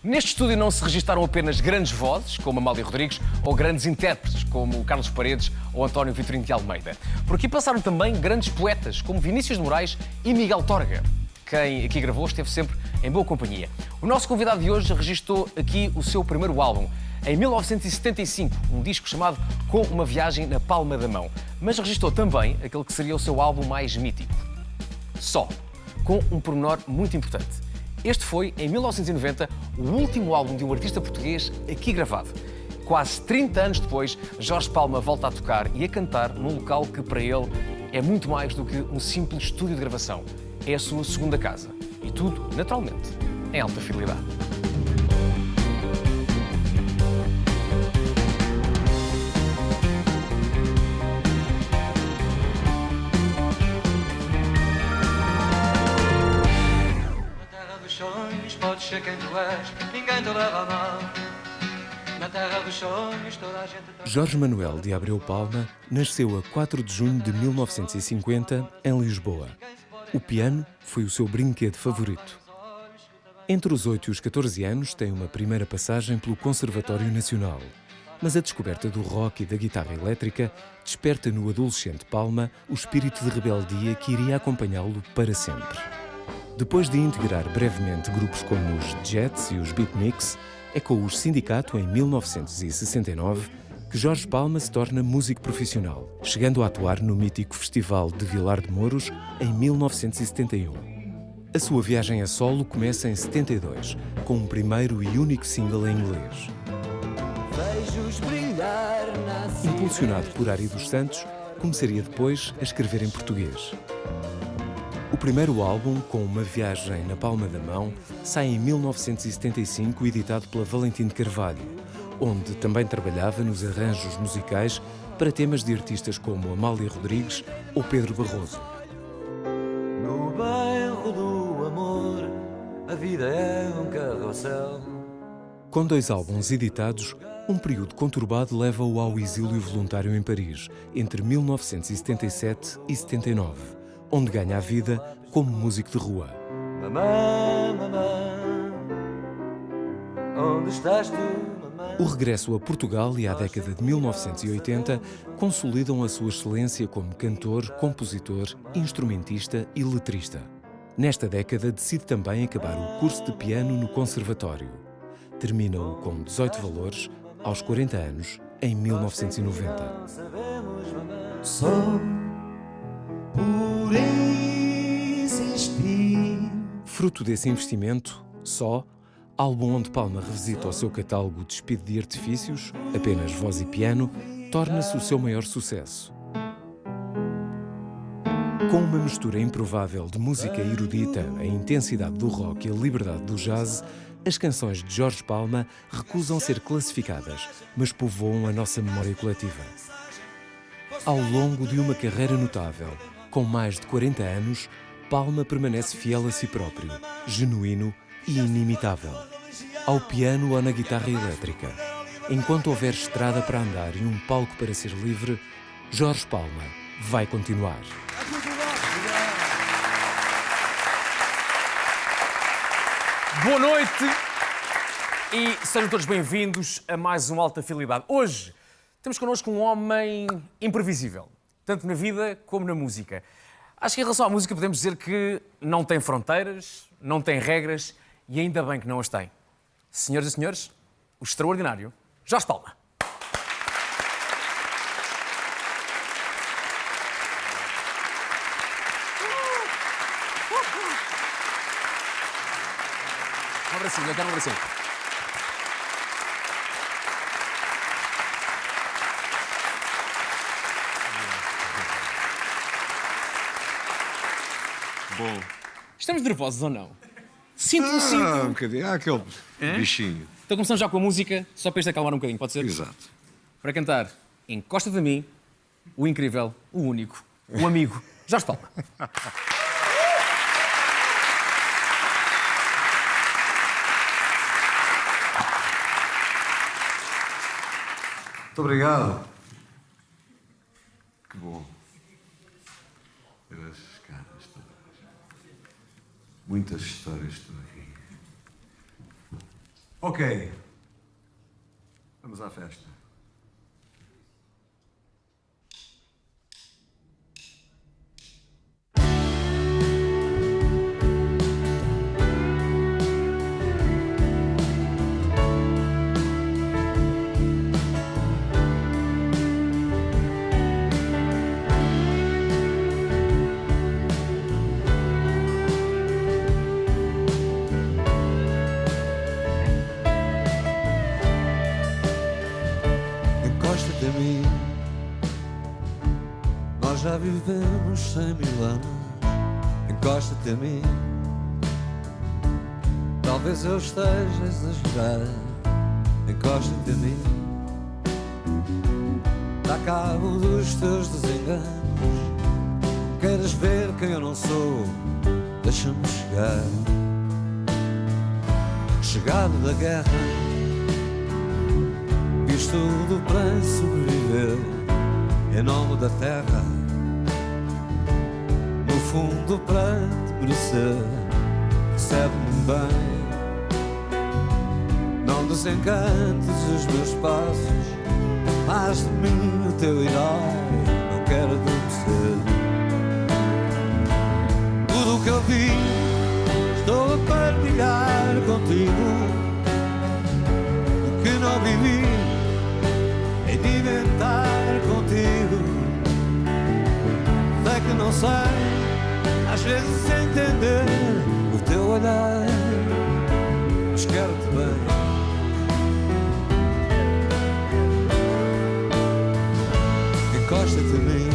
Neste estúdio não se registaram apenas grandes vozes, como Amália Rodrigues, ou grandes intérpretes, como Carlos Paredes ou António Vitorino de Almeida. Por aqui passaram também grandes poetas, como Vinícius de Moraes e Miguel Torga. Quem aqui gravou esteve sempre em boa companhia. O nosso convidado de hoje registou aqui o seu primeiro álbum, em 1975, um disco chamado Com uma Viagem na Palma da Mão. Mas registou também aquele que seria o seu álbum mais mítico, Só, com um pormenor muito importante. Este foi, em 1990, o último álbum de um artista português aqui gravado. Quase 30 anos depois, Jorge Palma volta a tocar e a cantar num local que, para ele, é muito mais do que um simples estúdio de gravação. É a sua segunda casa. E tudo, naturalmente, em alta fidelidade. Podes ser quem tu és, ninguém te leva a mal. Na terra dos sonhos toda a gente... Jorge Manuel de Abreu Palma nasceu a 4 de junho de 1950 em Lisboa. O piano foi o seu brinquedo favorito. Entre os 8 e os 14 anos tem uma primeira passagem pelo Conservatório Nacional, mas a descoberta do rock e da guitarra elétrica desperta no adolescente Palma o espírito de rebeldia que iria acompanhá-lo para sempre. Depois de integrar brevemente grupos como os Jets e os Beatniks, é com os Sindicato em 1969 que Jorge Palma se torna músico profissional, chegando a atuar no mítico Festival de Vilar de Mouros em 1971. A sua viagem a solo começa em 72, com um primeiro e único single em inglês. Impulsionado por Ari dos Santos, começaria depois a escrever em português. O primeiro álbum, Com uma Viagem na Palma da Mão, sai em 1975, editado pela Valentim de Carvalho, onde também trabalhava nos arranjos musicais para temas de artistas como Amália Rodrigues ou Pedro Barroso. No bairro do amor, a vida é um carrossel. Com 2 álbuns editados, um período conturbado leva-o ao exílio voluntário em Paris, entre 1977 e 79. Onde ganha a vida como músico de rua. Mamã, mamã, onde estás tu, mamã? O regresso a Portugal e à década de 1980 consolidam a sua excelência como cantor, compositor, instrumentista e letrista. Nesta década decide também acabar o curso de piano no Conservatório. Termina-o com 18 valores, aos 40 anos, em 1990. Só por insistir. Fruto desse investimento, Só, álbum onde Palma revisita o seu catálogo despido de artifícios, apenas voz e piano, torna-se o seu maior sucesso. Com uma mistura improvável de música erudita, a intensidade do rock e a liberdade do jazz, as canções de Jorge Palma recusam ser classificadas, mas povoam a nossa memória coletiva. Ao longo de uma carreira notável, com mais de 40 anos, Palma permanece fiel a si próprio, genuíno e inimitável. Ao piano ou na guitarra elétrica. Enquanto houver estrada para andar e um palco para ser livre, Jorge Palma vai continuar. Boa noite e sejam todos bem-vindos a mais uma Alta Fidelidade. Hoje temos connosco um homem imprevisível, tanto na vida como na música. Acho que em relação à música podemos dizer que não tem fronteiras, não tem regras e ainda bem que não as tem. Senhoras e senhores, o extraordinário Jorge Palma. Um abracinho, eu quero um abracinho. Bom. Estamos nervosos ou não? Sinto. Um bocadinho. Há aquele bichinho. Então começamos já com a música, só para isto acalmar um bocadinho, pode ser? Exato. Para cantar Encosta de mim, o incrível, o único, o amigo, Jorge Palma. Muito obrigado. Que bom. Ver as caras todas. Muitas histórias estão aqui. Ok. Vamos à festa. Encosta-te a mim. Nós já vivemos 100.000 anos. Encosta-te a mim. Talvez eu esteja a exagerar. Encosta-te a mim. Dá cabo dos teus desenganos. Queres ver quem eu não sou? Deixa-me chegar. Chegado da guerra, fiz tudo para sobreviver em nome da terra, no fundo para te merecer. Recebe-me bem, não desencantes os meus passos, faz de mim o teu herói, não quero adormecer. Tudo o que eu vi estou a partilhar contigo. O que não vivi hei de inventar contigo. Sei que não sei, às vezes entender o teu olhar, mas quero-te bem. Encosta-te a mim.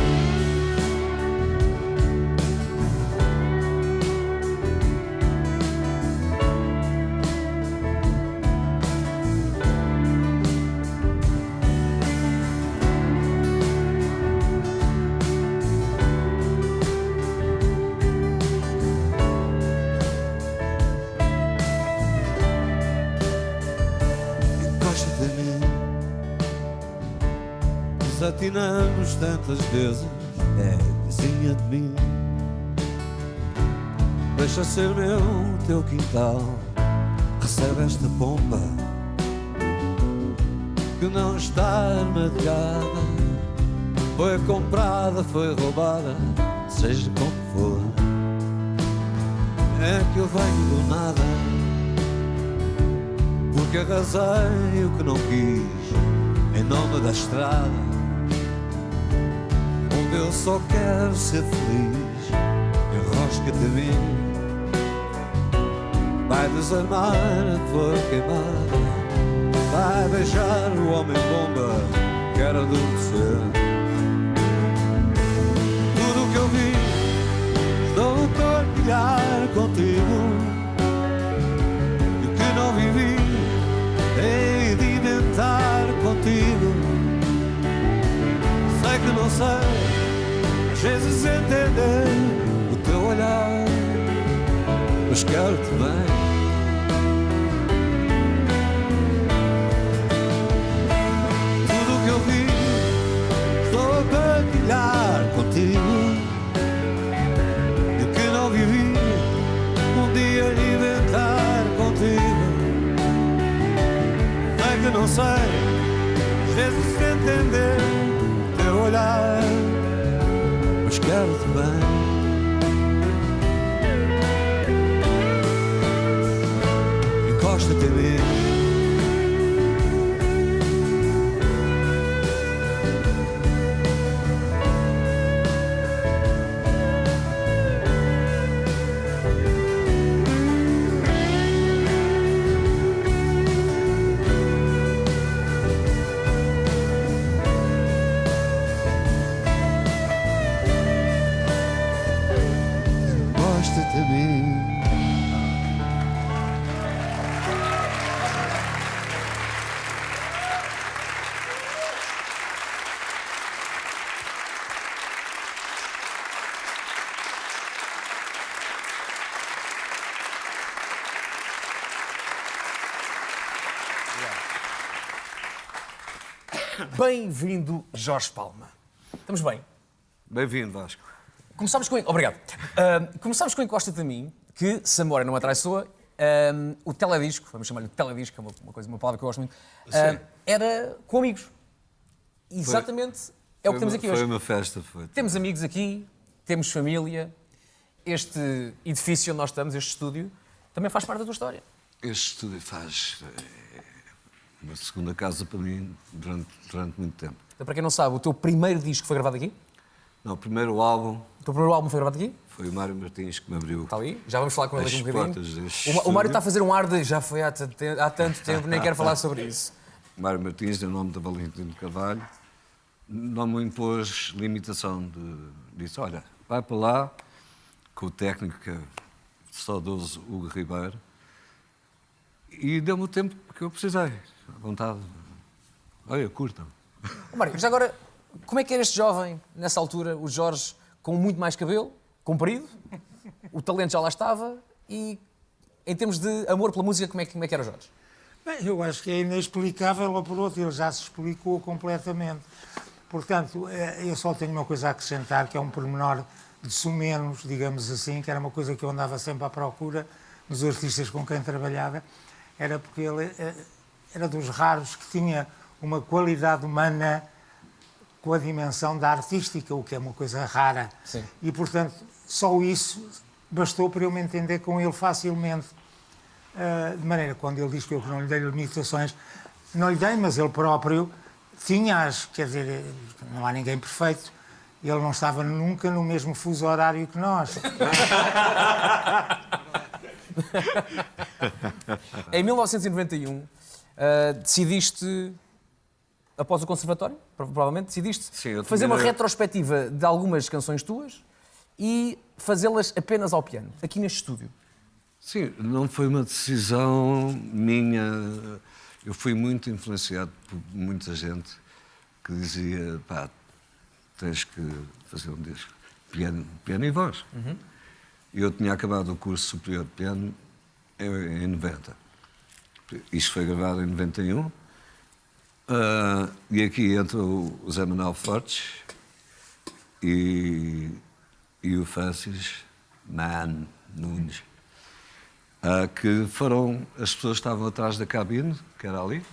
Encosta-te a mim. Desatinamos tantas vezes, é vizinha de mim. Deixa ser meu teu quintal. Recebe esta pomba que não está armadilhada. Foi comprada, foi roubada, seja como for. É que eu venho do nada, porque arrasei o que não quis em nome da estrada, onde eu só quero ser feliz. Enrosca-te a mim, vai desarmar a flor queimada, vai beijar o homem-bomba, quero adormecer. Tudo o que eu vi estou a partilhar contigo. E o que não vivi hei de inventar contigo. Sei que não sei, às vezes entender o teu olhar, mas quero-te bem. Tudo o que eu vi estou a partilhar contigo. E o que não vivi um dia de inventar contigo. Sei que não sei, às vezes entender o teu olhar, mas quero-te bem. Encosta-te a mim. Encosta-te a mim. Bem-vindo, Jorge Palma. Estamos bem? Bem-vindo, Vasco. Começámos com... Obrigado. Começámos com Encosta-te a mim, que, se a memória não me atraiçoa, O teledisco, vamos chamar-lhe de teledisco, é uma palavra que eu gosto muito, Sim. era com amigos. Exatamente é o que temos aqui hoje. Foi uma festa, foi. Temos amigos aqui, temos família. Este edifício onde nós estamos, este estúdio, também faz parte da tua história. Este estúdio faz uma segunda casa para mim durante muito tempo. Então, para quem não sabe, o teu primeiro disco foi gravado aqui? Não, o primeiro álbum O teu primeiro álbum foi gravado aqui? foi o Mário Martins que me abriu Está ali? Já vamos falar com ele as aqui um portas bocadinho. deste O Mário estúdio. está a fazer um ar de já foi há tanto tempo, nem quero falar sobre isso. Mário Martins, em nome da Valentim de Carvalho, não me impôs limitação disse, olha, vai para lá, com o técnico que é saudoso Hugo Ribeiro, e deu-me o tempo que eu precisei, à vontade. Olha, curtam. Mário, já agora, como é que era este jovem, nessa altura, o Jorge, com muito mais cabelo, comprido, o talento já lá estava, e em termos de amor pela música, como é que era o Jorge? Bem, eu acho que é inexplicável ou por outro, ele já se explicou completamente. Portanto, eu só tenho uma coisa a acrescentar, que é um pormenor de sumenos, digamos assim, que era uma coisa que eu andava sempre à procura nos artistas com quem trabalhava, era porque ele era dos raros que tinha uma qualidade humana com a dimensão da artística, o que é uma coisa rara. Sim. E, portanto, só isso bastou para eu me entender com ele facilmente. De maneira, quando ele diz que eu não lhe dei limitações, não lhe dei, mas ele próprio tinha-as, quer dizer, não há ninguém perfeito, ele não estava nunca no mesmo fuso horário que nós. Em 1991, decidiste, após o conservatório, provavelmente, decidiste Sim, eu fazer tinha- uma retrospectiva de algumas canções tuas e fazê-las apenas ao piano, aqui neste estúdio. Sim, não foi uma decisão minha. Eu fui muito influenciado por muita gente que dizia, pá, tens que fazer um disco, piano e voz. Eu tinha acabado o curso superior de piano em 90. Isto foi gravado em 91. E aqui entra o Zé Manuel Fortes e o Francis Nunes. Que foram as pessoas que estavam atrás da cabine, que era ali.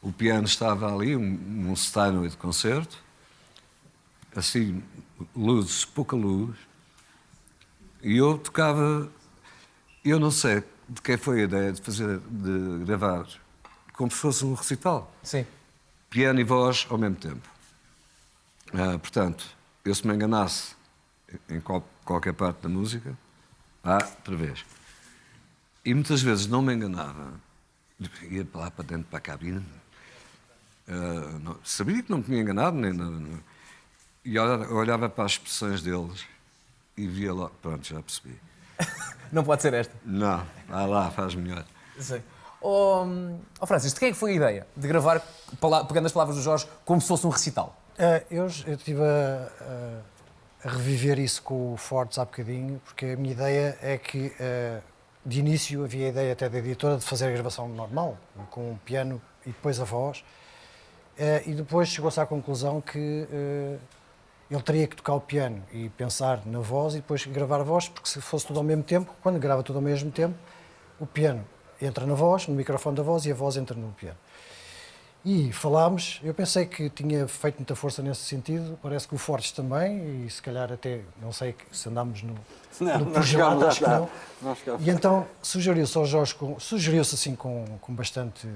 O piano estava ali, um Steinway de concerto. Assim, luzes, pouca luz. E eu tocava... Eu não sei de quem foi a ideia de gravar como se fosse um recital. Sim. Piano e voz ao mesmo tempo. Portanto, eu se me enganasse em qualquer parte da música, outra vez. E muitas vezes não me enganava. Ia lá para dentro, para a cabine. Sabia que não me tinha enganado, nem nada. E olhava para as expressões deles e via lá, pronto, já percebi. Não pode ser esta. Não, vai lá, faz melhor. Sim. Francis, de quem é que foi a ideia de gravar, pegando as palavras do Jorge, como se fosse um recital? Eu estive a reviver isso com o Fortes há bocadinho, porque a minha ideia é que, de início, havia a ideia até da editora de fazer a gravação normal, com o piano e depois a voz, e depois chegou-se à conclusão que ele teria que tocar o piano e pensar na voz e depois gravar a voz, porque se fosse tudo ao mesmo tempo, quando grava tudo ao mesmo tempo, o piano entra na voz, no microfone da voz, e a voz entra no piano. E falámos, eu pensei que tinha feito muita força nesse sentido, parece que o Fortes também, e se calhar até, não sei se andámos no projeto, acho que não. E então sugeriu-se ao Jorge, sugeriu-se assim com bastante...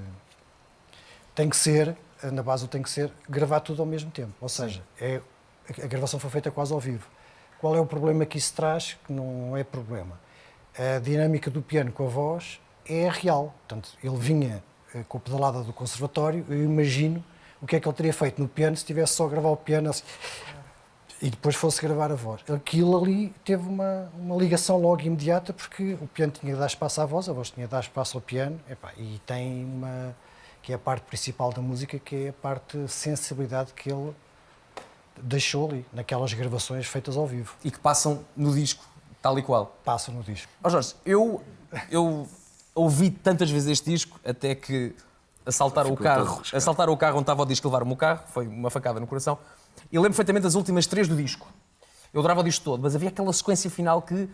Tem que ser, na base tem que ser, gravar tudo ao mesmo tempo, ou seja, a gravação foi feita quase ao vivo. Qual é o problema que isso traz? Que não é problema. A dinâmica do piano com a voz é real, portanto, ele vinha com a pedalada do conservatório, eu imagino o que é que ele teria feito no piano se tivesse só a gravar o piano assim, e depois fosse gravar a voz. Aquilo ali teve uma ligação logo imediata, porque o piano tinha de dar espaço à voz, a voz tinha de dar espaço ao piano, e tem uma... que é a parte principal da música, que é a parte de sensibilidade que ele deixou ali, naquelas gravações feitas ao vivo. E que passam no disco, tal e qual. Passa no disco. Jorge, eu ouvi tantas vezes este disco, até que assaltaram o carro onde estava o disco, levaram-me o carro, foi uma facada no coração. E lembro perfeitamente das últimas 3 do disco. Eu adorava o disco todo, mas havia aquela sequência final que,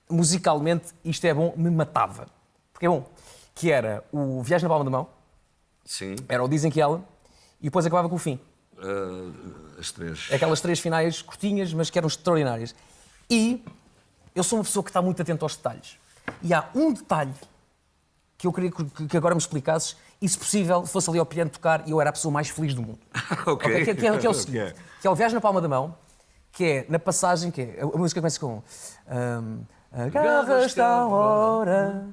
musicalmente, isto é bom, me matava. porque é bom, que era o Viagem na Palma da Mão, Sim, era o Dizem que Ela, e depois acabava com o fim. as três. Aquelas 3 finais curtinhas, mas que eram extraordinárias. E eu sou uma pessoa que está muito atenta aos detalhes. E há um detalhe que eu queria que agora me explicasses, e se possível fosse ali ao piano tocar e eu era a pessoa mais feliz do mundo. Ok. Que é o seguinte, que é o Viagem na Palma da Mão, que é na passagem, que é, a música começa com agarras-te à hora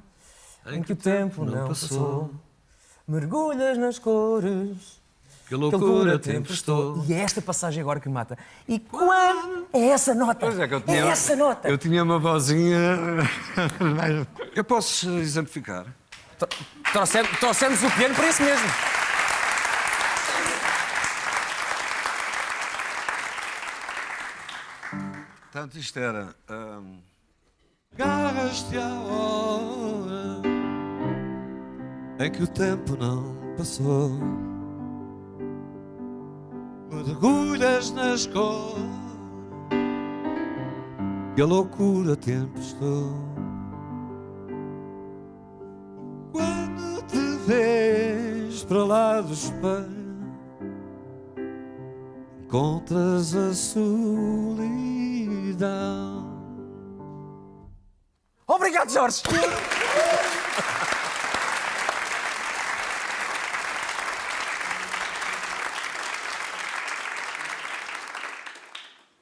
em que o tempo não passou, mergulhas nas cores, Que loucura tempestou. e é esta passagem agora que me mata. E quando é essa nota? Pois é, que eu tinha, é essa nota. Eu tinha uma vozinha. Eu posso exemplificar. Trouxemos o piano para isso mesmo. Portanto, isto era. Agarras-te à hora em que o tempo não passou, mergulhas nas cores que a loucura tempestou. Quando te vês para lá do espelho, encontras a solidão. Obrigado, Jorge!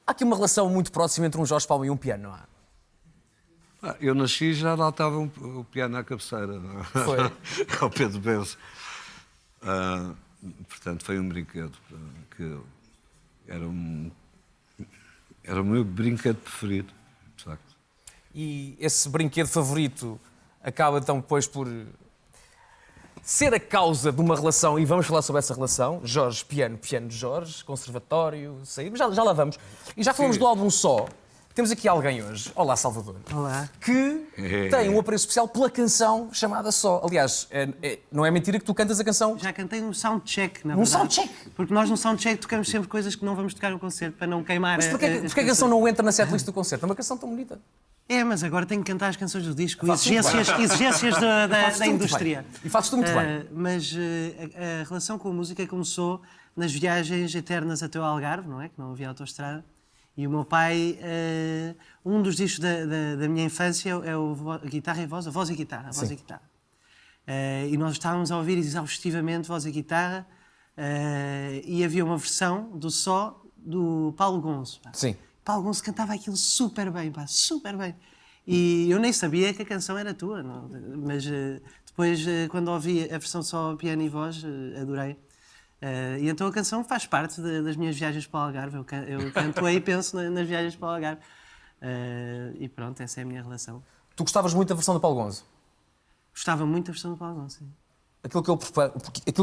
Há aqui uma relação muito próxima entre um Jorge Palma e um piano, não há? Eu nasci e já lá estava o piano à cabeceira. Foi. Ao Pedro Benço. Portanto, foi um brinquedo que era o meu brinquedo preferido, de facto. E esse brinquedo favorito acaba então depois por ser a causa de uma relação, e vamos falar sobre essa relação, Jorge, piano, piano de Jorge, conservatório, saímos, já lá vamos. E já falamos do álbum Só. Temos aqui alguém hoje, olá Salvador, Olá. que tem um apreço especial pela canção chamada Só. Aliás, não é mentira que tu cantas a canção. Já cantei um soundcheck, na Um verdade. soundcheck? Porque nós no soundcheck tocamos sempre coisas que não vamos tocar no concerto, para não queimar Mas porquê as que a canção não entra na setlist do concerto? É uma canção tão bonita. É, mas agora tenho que cantar as canções do disco, Faço muito exigências Fazes da tudo muito indústria. bem. E fazes tudo muito bem. Mas a relação com a música começou nas viagens eternas até o Algarve, não é? Que não havia autoestrada. E o meu pai, um dos discos da minha infância é o Guitarra e Voz, a Voz e Guitarra. Voz e Guitarra. E nós estávamos a ouvir exaustivamente Voz e Guitarra, e havia uma versão do Só do Paulo Gonço. Pá. Sim. Paulo Gonço cantava aquilo super bem, pá, super bem. E eu nem sabia que a canção era tua, não? Mas depois, quando ouvi a versão só piano e voz, adorei. E então a canção faz parte das minhas viagens para o Algarve. Eu canto aí e penso nas viagens para o Algarve. E pronto, essa é a minha relação. Tu gostavas muito da versão do Paulo Gonzo. Gostava muito da versão do Paulo Gonço. Sim. Aquilo que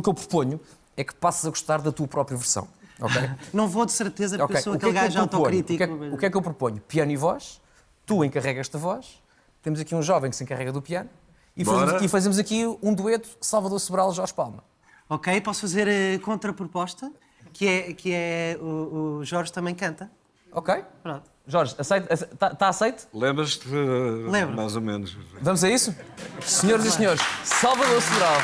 eu proponho é que passes a gostar da tua própria versão. Okay? Não vou de certeza, porque Ok. eu sou O que é aquele que eu gajo proponho? autocrítico. O que é que eu proponho? Piano e voz, tu encarregas-te a voz, temos aqui um jovem que se encarrega do piano e fazemos aqui um dueto Salvador Sobral e Jorge Palma. Ok, posso fazer contraproposta, que é o Jorge também canta. Ok? Pronto. Jorge, está aceito? Lembras-te Lembro. mais ou menos? Vamos a isso? Senhoras e senhores, Salvador Sobral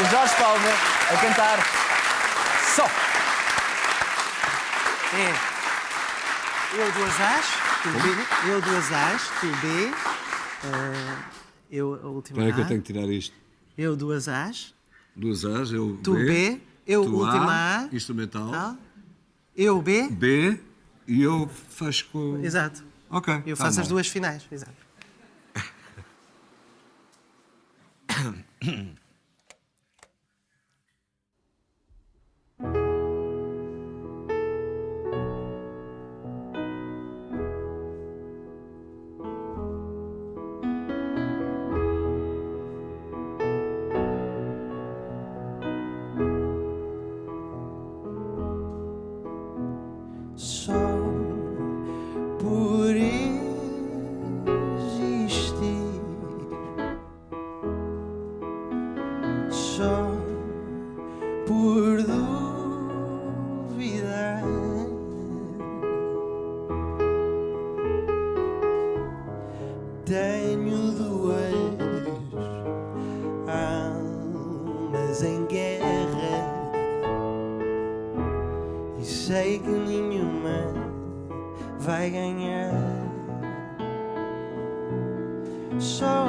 e Jorge Palma a cantar Só. Eu duas As, tu B, eu duas As, tu B, eu a última Espera que eu A, tenho que tirar isto. eu duas As, Duas As, eu tu B, eu tu última A, A, instrumental, tal, eu B, B e eu fecho com... exato. Ok. Eu tá faço as bom. duas finais, exato. Só por existir só por duvidar tenho dois almas em guerra, e sei que nenhuma vai ganhar. Só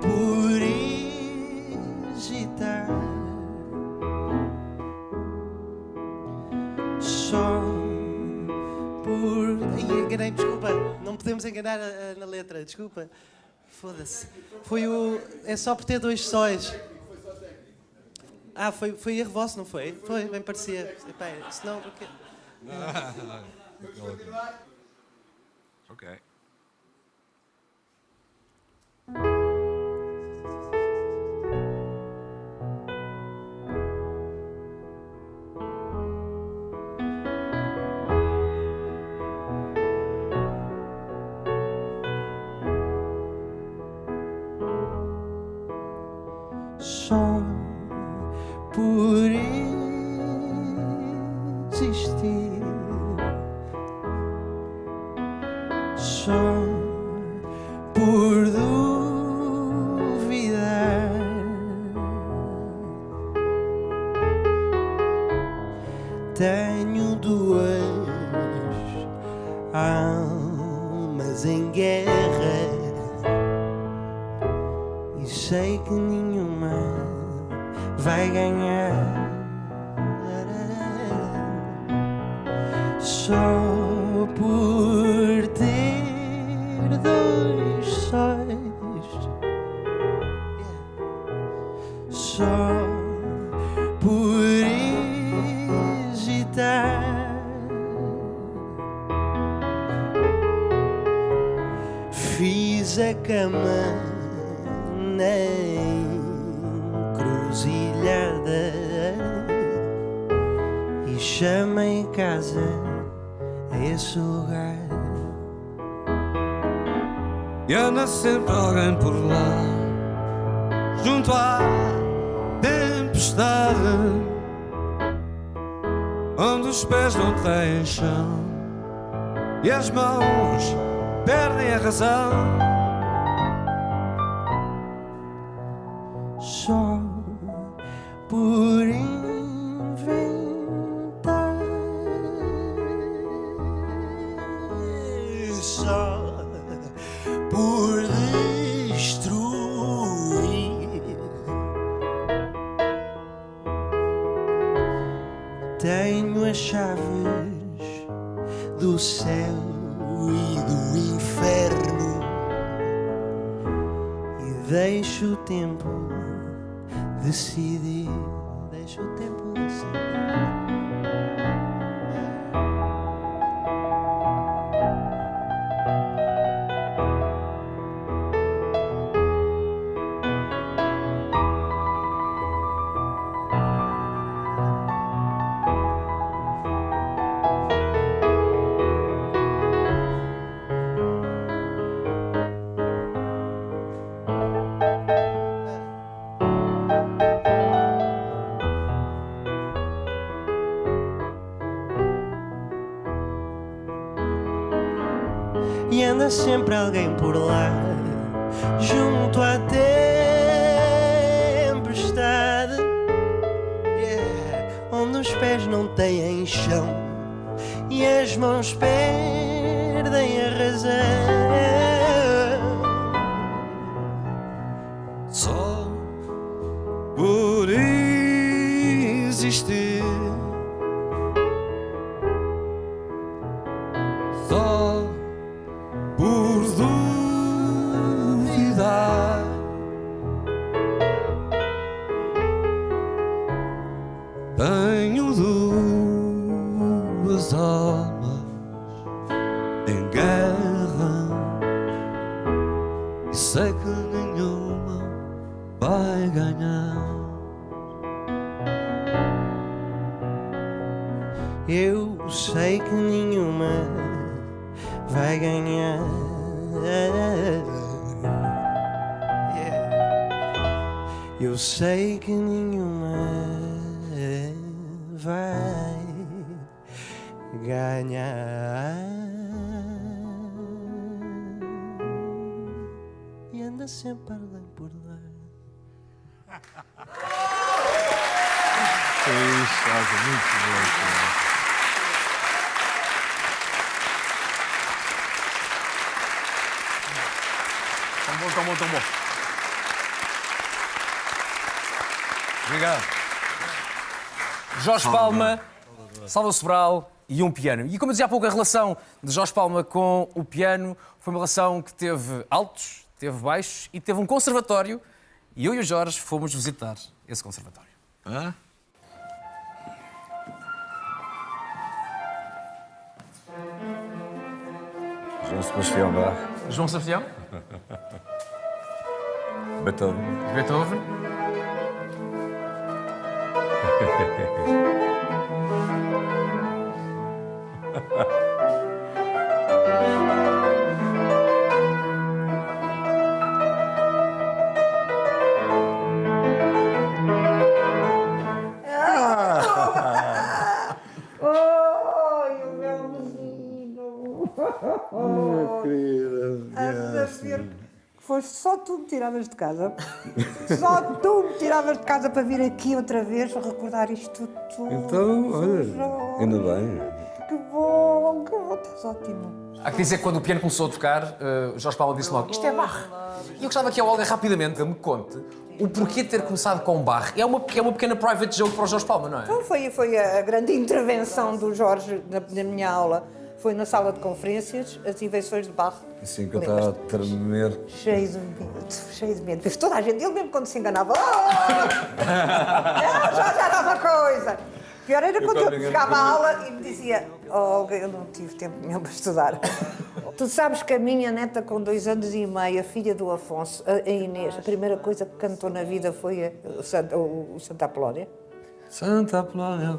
por hesitar, só por... Enganei, desculpa, não podemos enganar na letra, desculpa. Foda-se. Foi o... É só por ter dois sóis. Ah, foi erro vosso, não foi? Foi, bem parecia. Epá, senão... Porque... Ok. Só por existir, só por duvidar, tenho duas almas em guerra, e sei que nenhuma vai ganhar. Só por ter dois sóis, só por hesitar, fiz a cama na encruzilhada e chamei casa a esse lugar. E anda sempre alguém por lá, junto à tempestade, onde os pés não têm chão e as mãos perdem a razão. Só por inventar, só por destruir, tenho as chaves do céu e do inferno, e deixo o tempo decidir, deixa o tempo decidir. E anda sempre alguém por lá, junto à tempestade, onde os pés não têm chão e as mãos perdem a razão. Só por existir, só por duvidar, tenho duas almas em guerra, e sei que nenhuma vai ganhar. Eu sei que nenhuma vai ganhar. Eu sei que nenhuma vai ganhar. E anda sempre alguém por lá, Foi isso, muito bom. Tão bom. Obrigado. Jorge Palma, Salva Sobral e um piano. E como eu dizia há pouco, a relação de Jorge Palma com o piano foi uma relação que teve altos, teve baixos e teve um conservatório. E eu e o Jorge fomos visitar esse conservatório. Hã? João Sebastião Bach, João Sebastião, Beethoven. Beethoven. Oi, o meu menino. A saber que foste só tu me tiravas de casa. Só tu me tiravas de casa para vir aqui outra vez para recordar isto tudo. Então, olha, ainda bem. Que bom, estás ótimo. Há que dizer que quando o piano começou a tocar, Jorge Palma disse logo, isto é Bach. E eu gostava que a Olga rapidamente me conte o porquê de ter começado com Bach. É uma pequena private joke para o Jorge Palma, não é? Então foi a grande intervenção do Jorge na minha aula. Foi na sala de conferências, as invenções de Bach. Assim que eu estava a tremer. Cheio de medo. Mas toda a gente, ele mesmo quando se enganava, já dava coisa. Pior era quando eu chegava à aula e me dizia, Olga, eu não tive tempo nenhum para estudar. Tu sabes que a minha neta com 2 anos e meio, a filha do Afonso, a Inês, a primeira coisa que cantou na vida foi o Santa Apolónia. Santa Apolónia,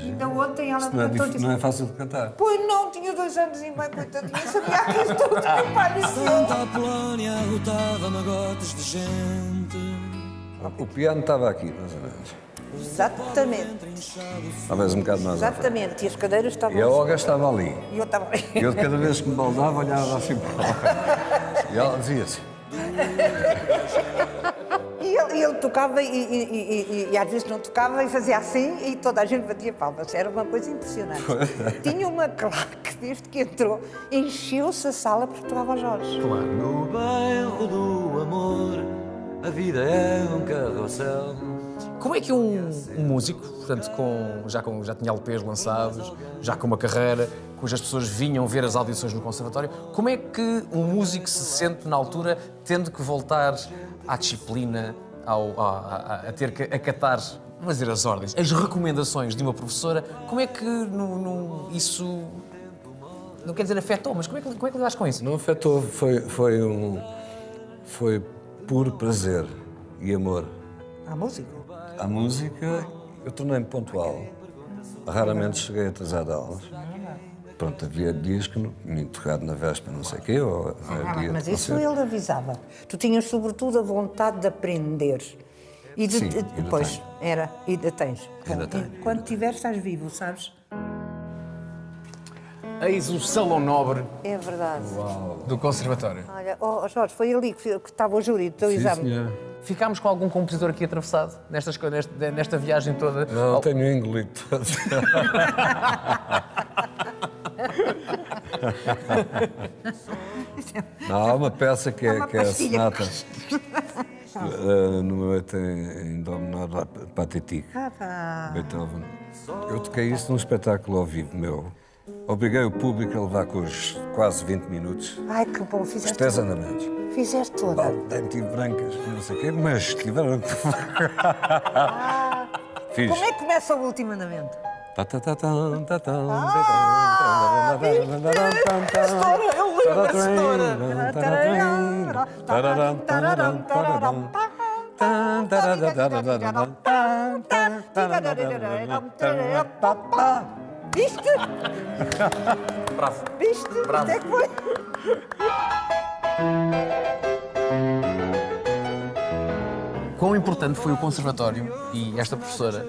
Então ontem ela cantou... Não é fácil de cantar. Pois não, tinha 2 anos e meio, coitadinha, sabia aquilo tudo que parecia. Santa Apolónia rotava magotes de gente. O piano estava aqui, mais ou menos. Exatamente. Talvez um bocado mais à frente. Exatamente, e as cadeiras estavam... E a Olga estava ali. E eu estava ali. E eu, cada vez que me baldava, olhava assim para a Olga. E ela dizia assim. E ele tocava e às vezes não tocava e fazia assim e toda a gente batia palmas. Era uma coisa impressionante. Tinha uma claque, desde que entrou, encheu-se a sala porque tocava Jorge. No bairro do amor, a vida é um carrossel. Como é que um músico, portanto, já tinha LPs lançados, já com uma carreira, cujas pessoas vinham ver as audições no conservatório, como é que um músico se sente na altura tendo que voltar à disciplina, a ter que acatar, não vou dizer as ordens, as recomendações de uma professora? Como é que isso, não quer dizer afetou, mas como é que lidas com isso? Não afetou, foi puro prazer e amor. A música? A música, eu tornei-me pontual. Raramente cheguei atrasado a aulas. Pronto, havia dias que não tinha tocado na véspera, não sei o quê, ou dia Mas de isso concerto. ele avisava. Tu tinhas sobretudo a vontade de aprender. E Sim, ainda depois, tenho. ainda tens. Ainda Bom, tenho. Quando tiveres, estás vivo, sabes? Eis o salão nobre É verdade. do conservatório. Olha, Jorge, foi ali que estava o júri do teu exame. Senhor. Ficámos com algum compositor aqui atravessado nesta viagem toda? Não, tenho engolido todos. Não, há uma peça que é a sonata. No momento em Dó menor, Patétique, Beethoven. Eu toquei isso num espetáculo ao vivo meu. Obriguei o público a levar com os quase 20 minutos. Ai, que bom, Os fizeste 10 toda. andamentos. Fizeste toda. Bem, tive brancas, não sei o quê, mas tiveram que... Fiz. Como é que começa o último andamento? Viste? Bravo. Viste? Bravo. Até que foi. Quão importante foi o conservatório e esta professora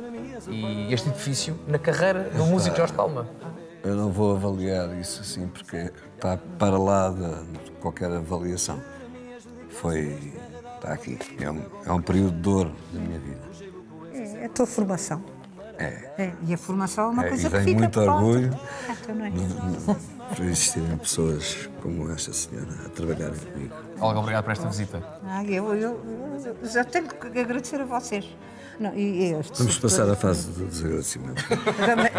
e este edifício na carreira do músico Jorge Palma? Eu não vou avaliar isso assim, porque está para lá de qualquer avaliação. está aqui. É um período de ouro da minha vida. É a tua formação. E a formação é uma coisa E que tenho fica. muito pronto. orgulho Também. por existirem pessoas como esta senhora a trabalharem comigo. Olga, obrigado por esta visita. Eu já tenho que agradecer a vocês. Não, e estes. Vamos passar à fase do desagradecimento. Também.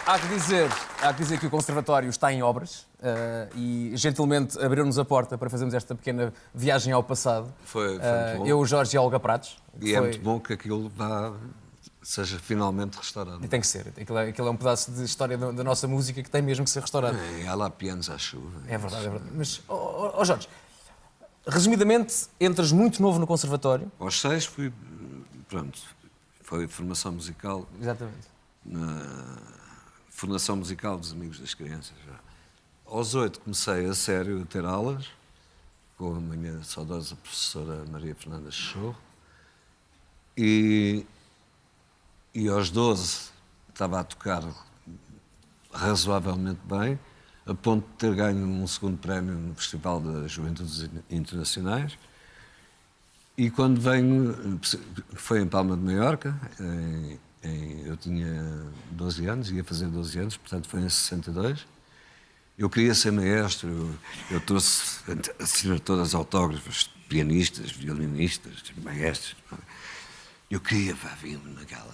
Há que dizer que o Conservatório está em obras e gentilmente abriu-nos a porta para fazermos esta pequena viagem ao passado. Foi muito bom. Eu, o Jorge e a Olga Pratos. E é muito bom que aquilo seja finalmente restaurado. E tem que ser. Aquilo é um pedaço de história da nossa música que tem mesmo que ser restaurado. E há lá pianos à chuva. É verdade, é verdade. Mas, Jorge, resumidamente, entras muito novo no Conservatório. Aos 6 fui, pronto, foi formação musical. Exatamente. Formação musical dos Amigos das Crianças. Já. Aos 8 comecei a sério a ter aulas com a minha saudosa professora Maria Fernanda Chorro e aos 12 estava a tocar razoavelmente bem, a ponto de ter ganho um segundo prémio no Festival das Juventudes Internacionais. E quando venho, foi em Palma de Maiorca, eu tinha 12 anos, ia fazer 12 anos, portanto foi em 62. Eu queria ser maestro, eu trouxe assinar todas as autógrafos, pianistas, violinistas, maestros. Eu queria, vir naquela.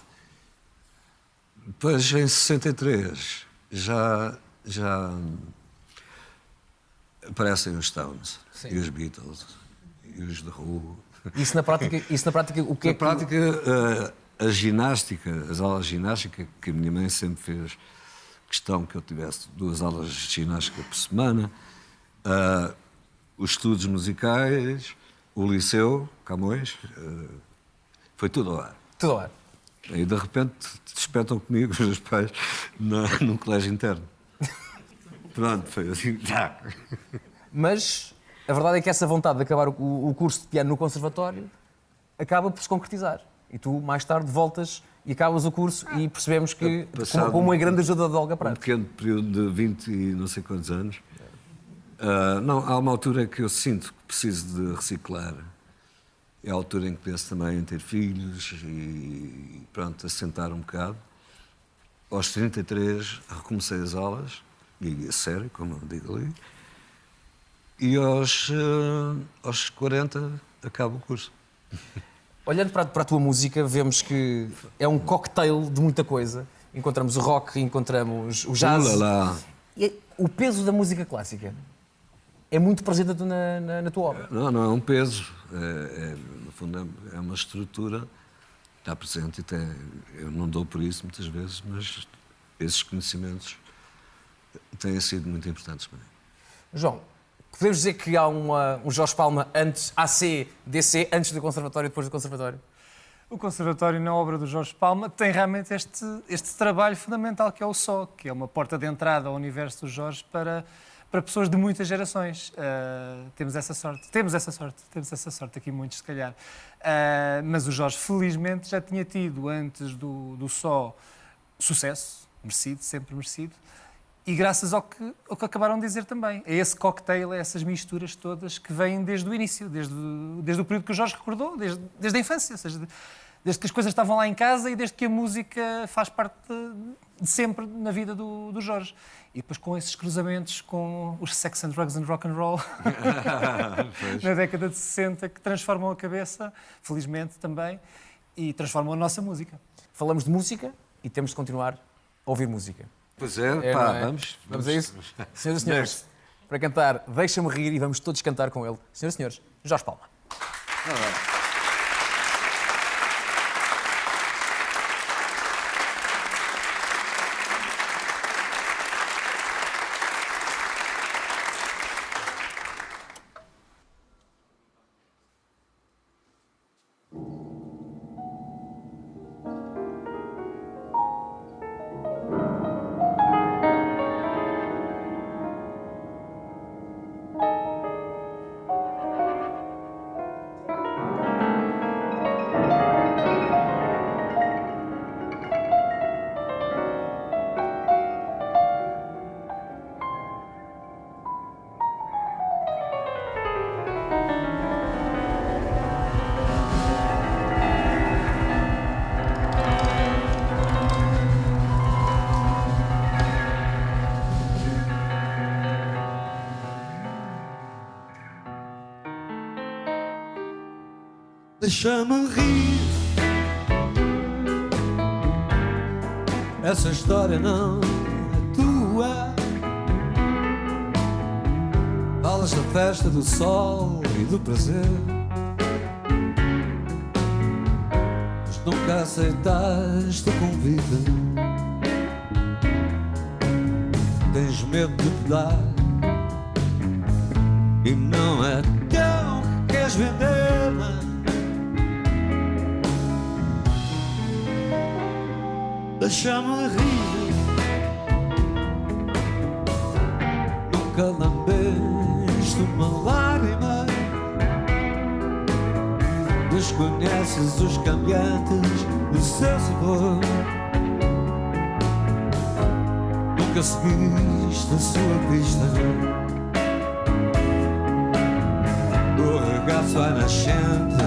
Depois, em 63, já aparecem os Stones, e os Beatles, e os The Who. Isso na prática o que é que... Na prática, a ginástica, as aulas de ginástica, que a minha mãe sempre fez questão que eu tivesse 2 aulas de ginástica por semana, os estudos musicais, o liceu, Camões, foi tudo ao ar. Tudo ao ar. E de repente despertam comigo os meus pais num colégio interno. Pronto, foi assim. Mas a verdade é que essa vontade de acabar o curso de piano no Conservatório acaba por se concretizar. E tu, mais tarde, voltas e acabas o curso e percebemos que, como uma grande ajuda de Olga Pratos. Um pequeno período de 20 e não sei quantos anos. Não, há uma altura que eu sinto que preciso de reciclar. É a altura em que penso também em ter filhos e, pronto, assentar um bocado. Aos 33 recomecei as aulas, e a sério, como eu digo ali. E aos 40 acabo o curso. Olhando para a tua música, vemos que é um cocktail de muita coisa. Encontramos o rock, encontramos o jazz. E o peso da música clássica é muito presente na tua obra. Não é um peso. No fundo, é uma estrutura. Está presente e eu não dou por isso muitas vezes, mas esses conhecimentos têm sido muito importantes para mim. João, podemos dizer que há um Jorge Palma antes, AC, DC, antes do Conservatório e depois do Conservatório? O Conservatório, na obra do Jorge Palma, tem realmente este trabalho fundamental que é o só, que é uma porta de entrada ao universo do Jorge para pessoas de muitas gerações. Temos essa sorte aqui muitos, se calhar. Mas o Jorge, felizmente, já tinha tido, antes do só, sucesso, merecido, sempre merecido, e graças ao que acabaram de dizer também. É esse cocktail, é essas misturas todas que vêm desde o início, desde o período que o Jorge recordou, desde a infância, ou seja, desde que as coisas estavam lá em casa e desde que a música faz parte de sempre na vida do Jorge. E depois com esses cruzamentos com os Sex and Drugs and Rock and Roll na década de 60, que transformam a cabeça, felizmente também, e transformam a nossa música. Falamos de música e temos de continuar a ouvir música. Pois é, pá, vamos a isso? Senhoras e senhores, para cantar Deixa-me Rir, e vamos todos cantar com ele. Senhoras e senhores, Jorge Palma. Deixa-me rir. Essa história não é tua. Falas da festa do sol e do prazer, mas nunca aceitaste o convite. Tens medo de te dar e não é teu que queres vender-me. Deixa-me rir. Nunca lambeste uma lágrima. Desconheces os cambiantes do seu sabor. Nunca seguiste a sua pista. O regaço é nascente.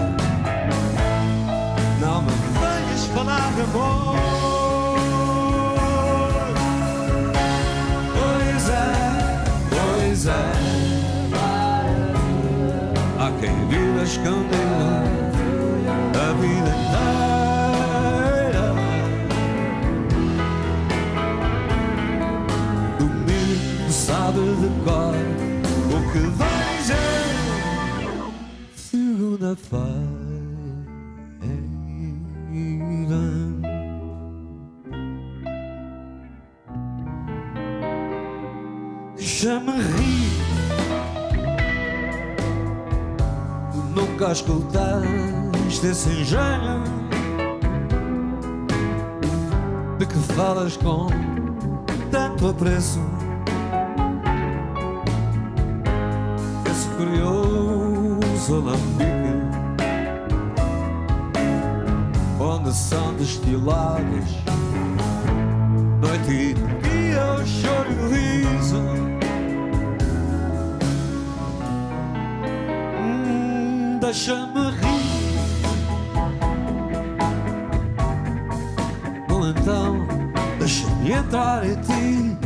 Não me venhas falar de amor. Pois é, há quem viva escondido a vida inteira. Domingo sabe de cor o que vai dizer segunda-feira. Deixa-me rir. Tu nunca escutaste esse engenho de que falas com tanto apreço. Esse curioso alambique onde são destilados noite e dia o choro e o riso. Deixa-me rir. Ou então deixa-me entrar em ti,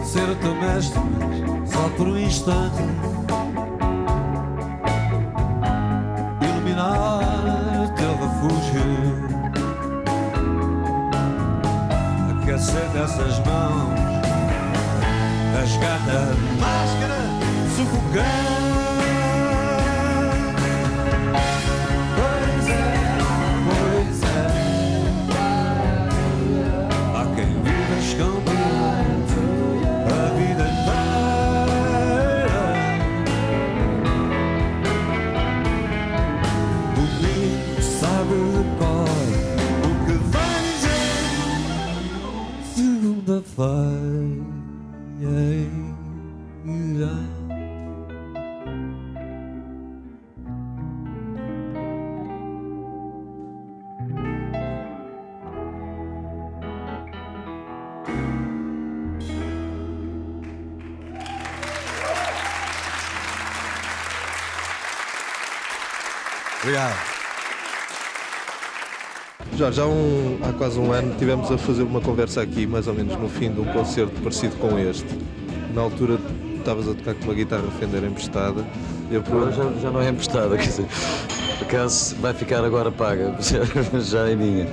ser o teu mestre só por um instante, iluminar teu refúgio, aquecer dessas mãos, rasgar a máscara sufocante. Obrigado. Jorge, há quase um ano tivemos a fazer uma conversa aqui, mais ou menos no fim de um concerto parecido com este. Na altura estavas a tocar com uma guitarra Fender emprestada. Agora já não é emprestada, quer dizer, por acaso vai ficar agora paga, já é minha.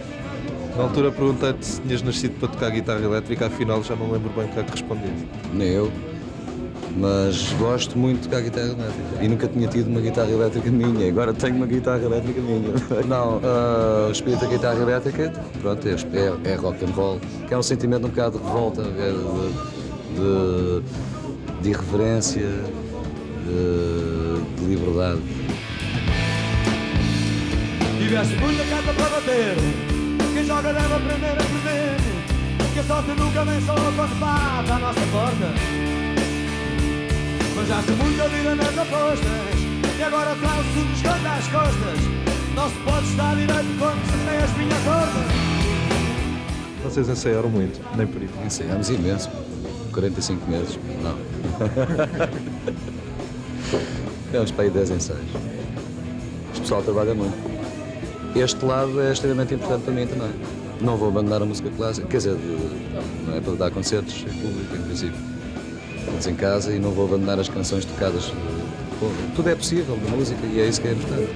Na altura perguntei-te se tinhas nascido para tocar guitarra elétrica, afinal já não lembro bem o que é que respondeste. Nem eu, mas gosto muito de tocar guitarra elétrica e nunca tinha tido uma guitarra elétrica minha, agora tenho uma guitarra elétrica minha. Não, o espírito da guitarra elétrica, pronto, é rock and roll, que é um sentimento um bocado de revolta, de irreverência, de liberdade. Tiveste muita carta para bater, quem joga deve aprender a prever, que a sorte nunca vem só quando bate à nossa porta. Manjaste muita vida nas apostas e agora traz-se um desconto às costas. Não se pode estar direito quando se tem a espinha torta. Vocês ensaiaram muito, nem por isso. Ensaiámos imenso, 45 meses, não. Temos para aí 10 ensaios. O pessoal trabalha muito. Este lado é extremamente importante para mim também. Não vou abandonar a música clássica, quer dizer, não é para dar concertos em público, em princípio. Estamos em casa e não vou abandonar as canções tocadas Tudo é possível na música e é isso que é importante.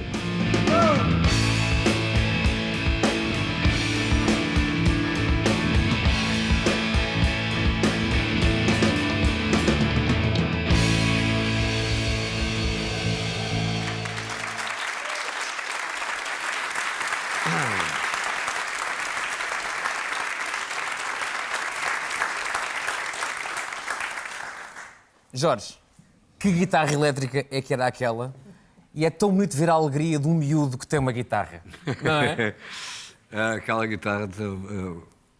Jorge, que guitarra elétrica é que era aquela? E é tão bonito ver a alegria de um miúdo que tem uma guitarra, não é? Aquela guitarra,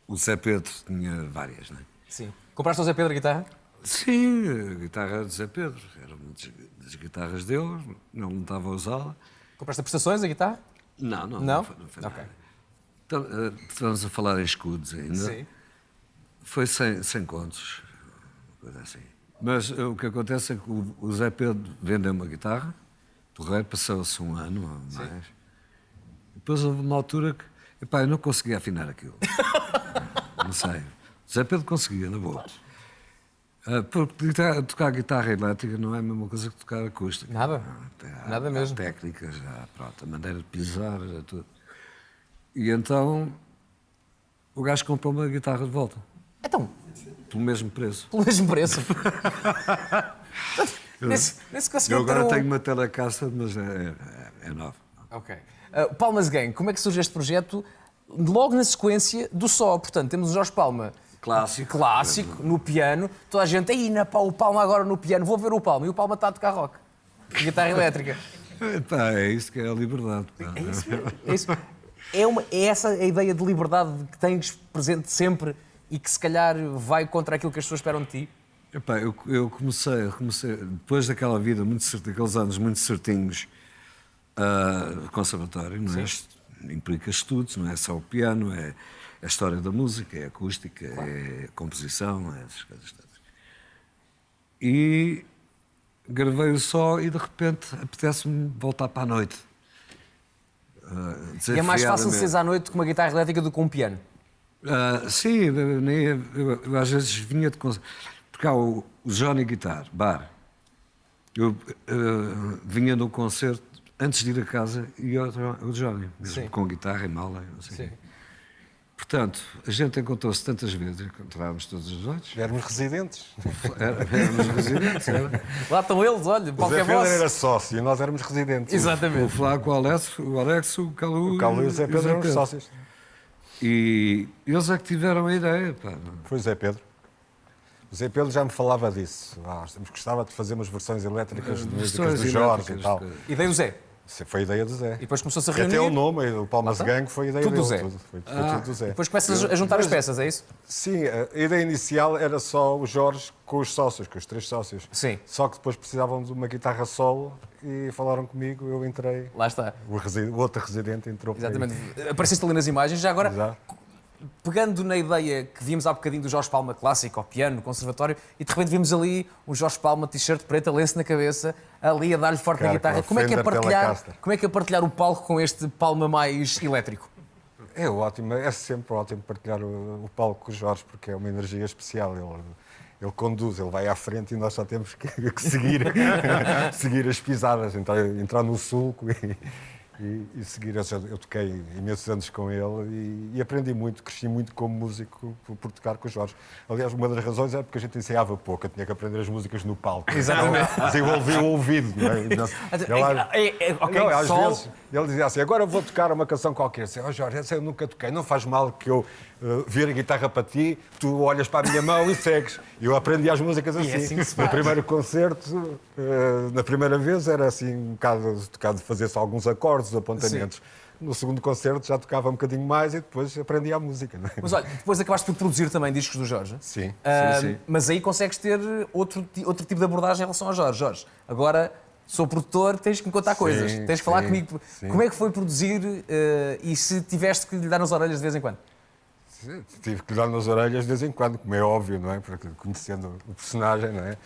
o Zé Pedro tinha várias, não é? Sim. Compraste ao Zé Pedro a guitarra? Sim, a guitarra de Zé Pedro. Era uma das guitarras dele, não estava a usá-la. Compraste a prestações a guitarra? Não? Não foi ok. nada. Então, estamos a falar em escudos ainda. Sim. Foi 100 contos, coisa assim. Mas o que acontece é que o Zé Pedro vendeu uma guitarra, porreiro, passou-se um ano ou mais. Depois houve uma altura que, epá, eu não conseguia afinar aquilo. Não sei. O Zé Pedro conseguia, na boa. Porque tocar guitarra elétrica não é a mesma coisa que tocar acústica. Nada. Nada mesmo. Técnicas, pronto, a maneira de pisar, tudo. E então o gajo comprou uma guitarra de volta. Então? Pelo mesmo preço. Pelo mesmo preço? Nesse conseguiu Eu agora ter tenho uma Telecaster, mas é nova. Ok. Palmas Gang, como é que surge este projeto? Logo na sequência do só. Portanto, temos o Jorge Palma. Clássico, no piano. Toda a gente, aí o Palma agora no piano, vou ver o Palma. E o Palma está a tocar rock. Guitarra elétrica. É isso que é a liberdade. É isso mesmo. É isso. É essa a ideia de liberdade que tens presente sempre e que se calhar vai contra aquilo que as pessoas esperam de ti? Epá, eu comecei, depois daquela vida, daqueles anos muito certinhos, conservatório, não é? Implica estudos, não é só o piano, é a história da música, é a acústica, é a composição, é essas coisas todas. E gravei-o só e de repente apetece-me voltar para a noite. E é mais fácil seres à noite com uma guitarra elétrica do que com um piano? Sim, eu às vezes vinha de concerto. Porque há o Johnny Guitar Bar. Eu vinha no concerto, antes de ir a casa, e o Johnny, mesmo, com guitarra e mala, não sei. Sim. Portanto, a gente encontrou-se tantas vezes, encontrávamos todas as noites. Éramos residentes. Éramos residentes. Lá estão eles, olha, qualquer voz. O Zé Pedro era sócio e nós éramos residentes. Exatamente. Vou falar com o Alex, o Calu. O Calu e o Zé Pedro eram os sócios. E eles é que tiveram a ideia. Pá. Foi o Zé Pedro. O Zé Pedro já me falava disso. Gostava de fazer umas versões elétricas de músicas do Jorge e tal. Ideia do Zé? Foi a ideia do Zé. E depois começou-se a reunir. Até o nome, o Palmas Gang, foi a ideia tudo dele. Do Zé. Foi tudo do Zé. E depois começas a juntar as peças, é isso? Sim, a ideia inicial era só o Jorge com os sócios, com os 3 sócios. Sim. Só que depois precisavam de uma guitarra solo e falaram comigo, eu entrei. Lá está. O outro residente entrou. Exatamente. Apareceste ali nas imagens. Já agora, exato. Pegando na ideia que vimos há bocadinho do Jorge Palma clássico, ao piano, conservatório, e de repente vimos ali um Jorge Palma, t-shirt preta, lenço na cabeça, ali a dar-lhe forte na guitarra. Como é que é partilhar o palco com este Palma mais elétrico? É ótimo, é sempre ótimo partilhar o palco com o Jorge, porque é uma energia especial. Ele conduz, ele vai à frente e nós só temos que seguir, seguir as pisadas, entrar no sulco e seguir. Eu toquei imensos anos com ele e aprendi muito, cresci muito como músico por tocar com o Jorge. Aliás, uma das razões é porque a gente ensaiava pouco, eu tinha que aprender as músicas no palco. Exatamente. Desenvolvi o ouvido, não é? Às vezes ele dizia assim, agora vou tocar uma canção qualquer. Eu disse, Jorge, essa eu nunca toquei, não faz mal que eu vir a guitarra para ti, tu olhas para a minha mão e segues. Eu aprendi as músicas assim. É assim que se faz. No primeiro concerto, na primeira vez, era assim um bocado de fazer só alguns acordes, apontamentos. Sim. No segundo concerto já tocava um bocadinho mais e depois aprendi a música. Não é? Mas olha, depois acabaste por produzir também discos do Jorge. Sim. Sim. Mas aí consegues ter outro tipo de abordagem em relação ao Jorge. Jorge, agora sou produtor, tens que me contar coisas, tens que falar comigo. Sim. Como é que foi produzir e se tiveste que lhe dar nas orelhas de vez em quando? Tive que lhe dar nas orelhas de vez em quando, como é óbvio, não é? Porque conhecendo o personagem, não é?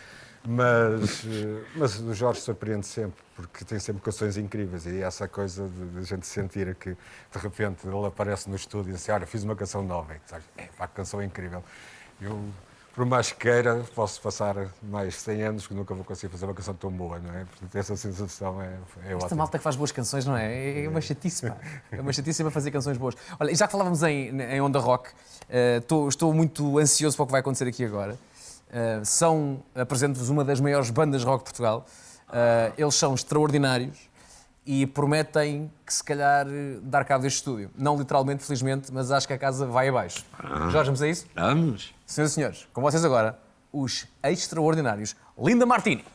Mas o Jorge surpreende sempre, porque tem sempre canções incríveis e essa coisa de a gente sentir que de repente ele aparece no estúdio e diz assim, olha, fiz uma canção nova, e diz, que canção é incrível. por mais que queira, posso passar mais 100 anos que nunca vou conseguir fazer uma canção tão boa, não é? Portanto, essa sensação é Esta ótima. malta que faz boas canções, não é? É uma chatice, pá. É uma chatice para fazer canções boas. Olha, e já que falávamos em Onda Rock, estou muito ansioso para o que vai acontecer aqui agora. Apresento-vos uma das maiores bandas rock de Portugal. Eles são extraordinários e prometem que, se calhar, dar cabo deste estúdio. Não literalmente, felizmente, mas acho que a casa vai abaixo. Jorge, vamos a isso? Vamos. Senhoras e senhores, com vocês agora, os extraordinários Linda Martini.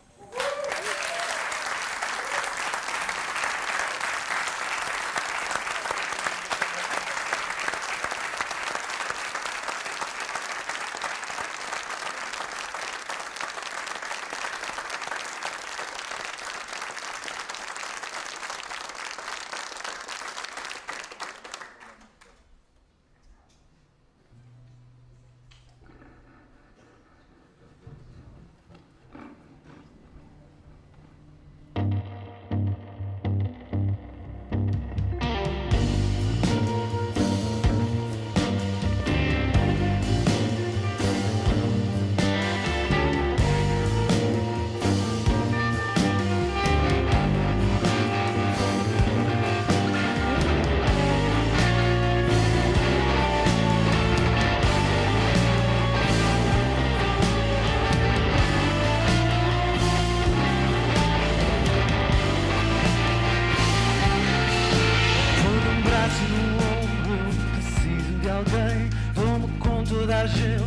Frágil,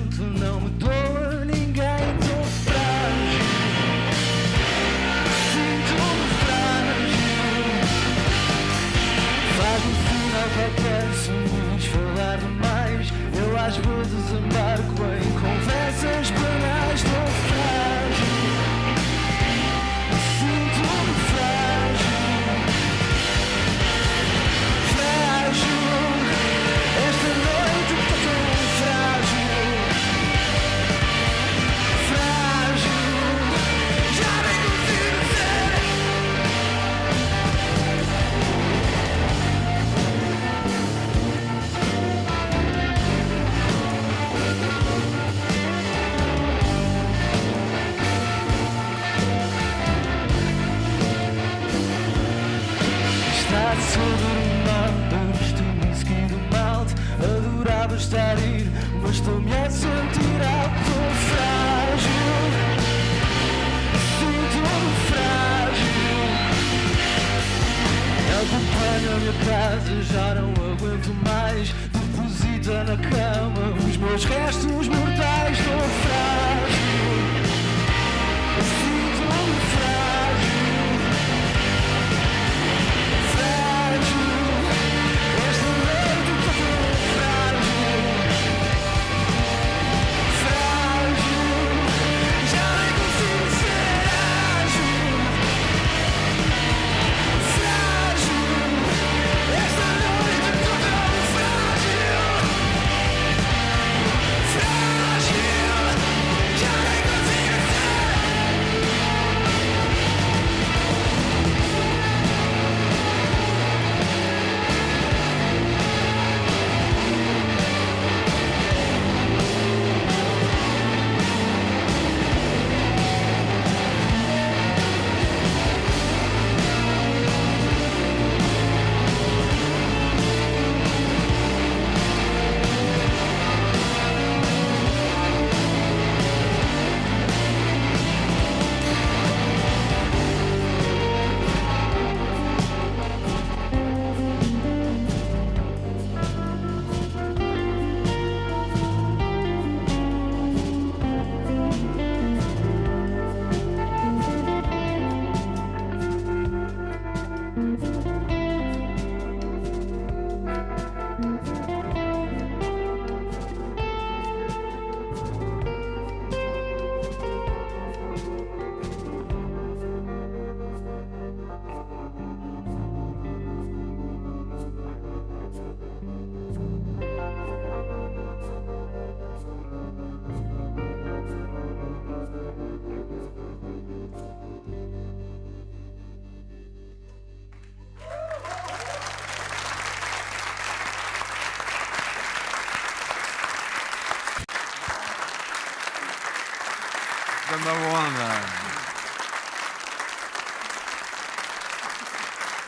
Grande onda.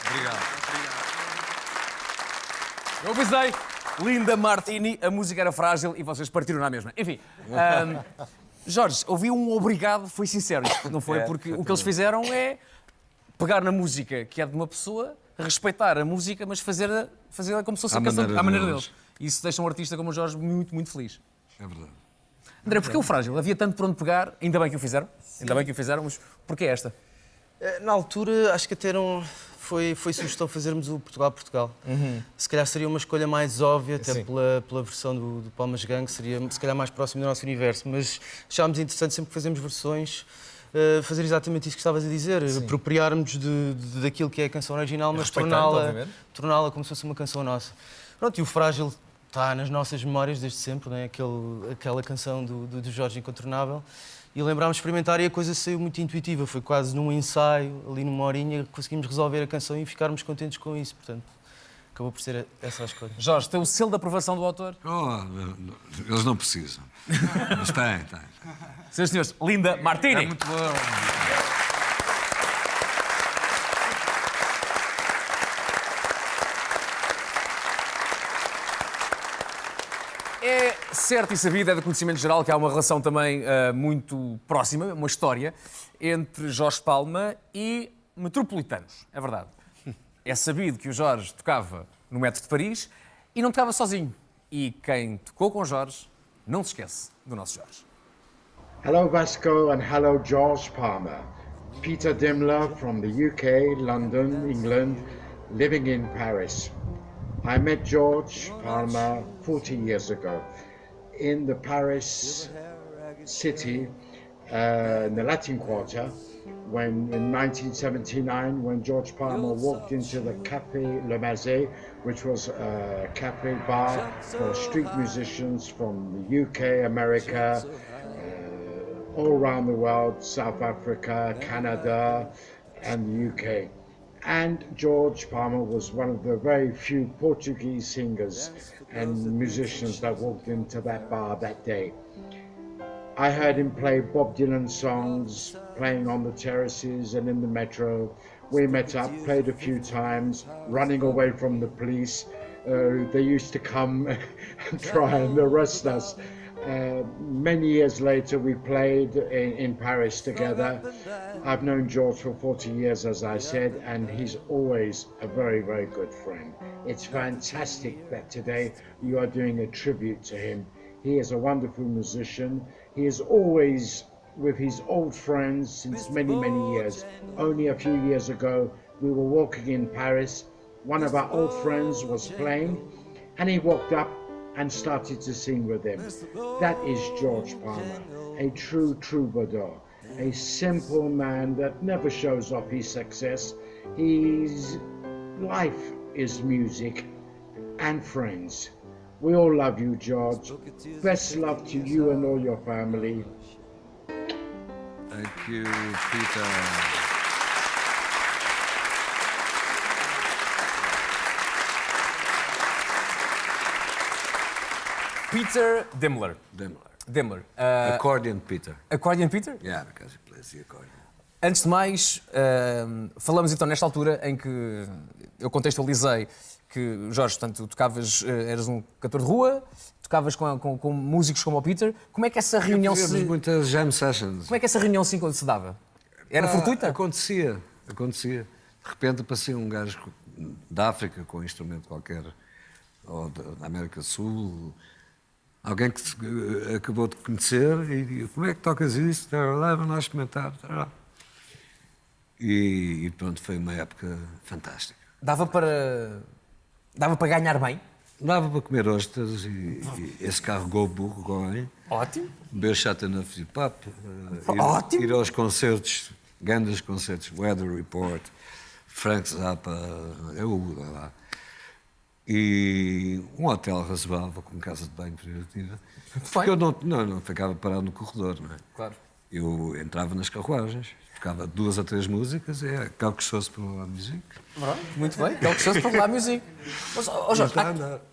Obrigado. Eu avisei, Linda Martini, a música era frágil e vocês partiram na mesma. Enfim, Jorge, ouvi um obrigado, foi sincero, não foi? Porque o que eles fizeram é pegar na música que é de uma pessoa, respeitar a música, mas fazer como se fosse a canção à maneira deles. Isso deixa um artista como o Jorge muito, muito feliz. É verdade. André, porquê o frágil? Havia tanto por onde pegar, ainda bem que o fizeram, mas porquê esta? Na altura, acho que até foi sugestão fazermos o Portugal. Se calhar seria uma escolha mais óbvia, até pela versão do Palmas Gang, seria se calhar mais próximo do nosso universo, mas achámos interessante sempre que fazemos versões, fazer exatamente isso que estavas a dizer, apropriarmos daquilo que é a canção original, mas torná-la como se fosse uma canção nossa. Pronto, e o Frágil está nas nossas memórias desde sempre, não é? Aquela canção do Jorge Incontornável. E lembrámos de experimentar e a coisa saiu muito intuitiva. Foi quase num ensaio, ali numa horinha, conseguimos resolver a canção e ficarmos contentes com isso. Portanto, acabou por ser essa a escolha. Jorge, tem o selo de aprovação do autor? Eles não precisam. Mas tem. Senhoras e senhores, Linda Martini. É muito bom. É certo e sabido, é de conhecimento geral, que há uma relação também muito próxima, uma história, entre Jorge Palma e metropolitanos. É verdade. É sabido que o Jorge tocava no metro de Paris e não tocava sozinho. E quem tocou com Jorge não se esquece do nosso Jorge. Hello Vasco and hello George Palmer. Peter Dimler from the UK, London, England, living in Paris. I met George Palmer 40 years ago in the Paris city, in the Latin Quarter, when in 1979, when George Palmer walked into the Café Le Mazet, which was a cafe bar for street musicians from the UK, America, all around the world, South Africa, Canada, and the UK. And George Palmer was one of the very few Portuguese singers and musicians that walked into that bar that day. I heard him play Bob Dylan songs, playing on the terraces and in the metro. We met up, played a few times, running away from the police. They used to come and try and arrest us. Many years later, we played in Paris together. I've known George for 40 years, as I said, and he's always a very, very good friend. It's fantastic that today you are doing a tribute to him. He is a wonderful musician. He is always with his old friends since many, many years. Only a few years ago, we were walking in Paris. One of our old friends was playing, and he walked up and started to sing with him. That is George Palmer, a true troubadour, a simple man that never shows off his success. His life is music and friends. We all love you, George. Best love to you and all your family. Thank you, Peter. Peter Dimler. Dimler. Accordion Peter. Accordion Peter? Yeah, because he plays the accordion. Antes de mais, falamos então nesta altura em que eu contextualizei que, Jorge, portanto, tocavas, eras um cantor de rua, tocavas com músicos como o Peter. Como é que essa reunião se... muitas jam sessions. Como é que essa reunião se dava? Era fortuita? Acontecia. De repente aparecia um gajo da África com um instrumento qualquer, ou da América do Sul, alguém que acabou de conhecer e como é que tocas isso? Leva-nos a experimentar. E pronto, foi uma época fantástica. Dava para ganhar bem? Dava para comer ostras e esse carregou o burro bem. Ótimo. Beber Chateauneuf du Pape. Ótimo. Ir aos concertos, grandes concertos, Weather Report, Frank Zappa, lá. E um hotel razoável, com casa de banho privativa. Porque eu não ficava parado no corredor, não é? Claro. Eu entrava nas carruagens, tocava 2 ou 3 músicas e é aquele que se por La Musique. Muito bem, aquele que se por La Musique. Mas, Jorge,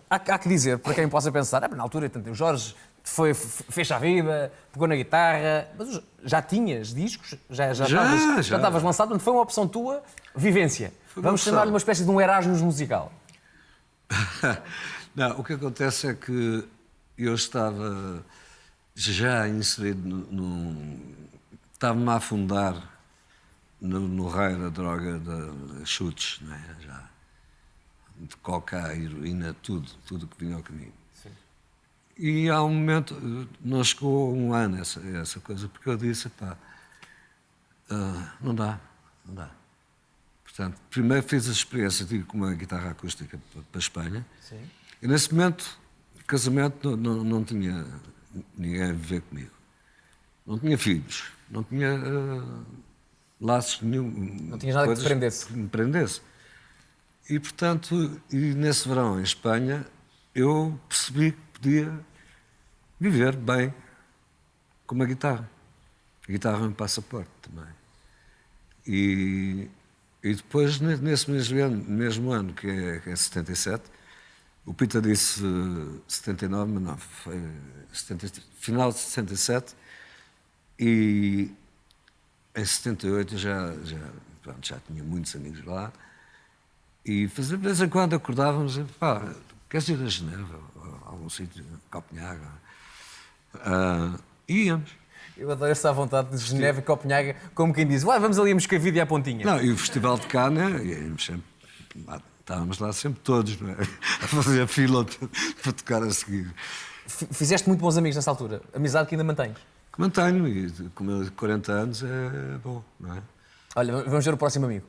há que dizer, para quem possa pensar, na altura, tanto o Jorge fez a vida, pegou na guitarra, mas já tinhas discos, já estavas lançado, portanto foi uma opção tua, vivência. Vamos chamar-lhe uma espécie de um Erasmus musical. Não, o que acontece é que eu estava já inserido estava-me a afundar no raio da droga de chutes, não é? Já, de coca, heroína, tudo que vinha ao caminho. Sim. E há um momento, não chegou um ano essa coisa, porque eu disse, pá, não dá. Portanto, primeiro fiz a experiência de ir com uma guitarra acústica para a Espanha. Sim. E nesse momento, o casamento não tinha ninguém a viver comigo. Não tinha filhos, não tinha laços nenhum. Não tinha nada que me prendesse. E, portanto, nesse verão em Espanha, eu percebi que podia viver bem com uma guitarra. A guitarra é um passaporte também. E depois, nesse mesmo ano, que é 77, o Peter disse 79, mas não, foi final de 77, e em 78 já tinha muitos amigos lá, e de vez em quando acordávamos e, pá, queres ir a Genebra, ou a algum sítio, Copenhaga? Íamos. Eu adoro essa vontade de Genebra e Copenhaga, como quem diz, vamos ali a Moscavide e à Pontinha. Não, e o Festival de Cannes, estávamos lá sempre todos, não é? A fazer fila para tocar a seguir. Fizeste muito bons amigos nessa altura, amizade que ainda mantens? Que mantenho, e com 40 anos é bom, não é? Olha, vamos ver o próximo amigo.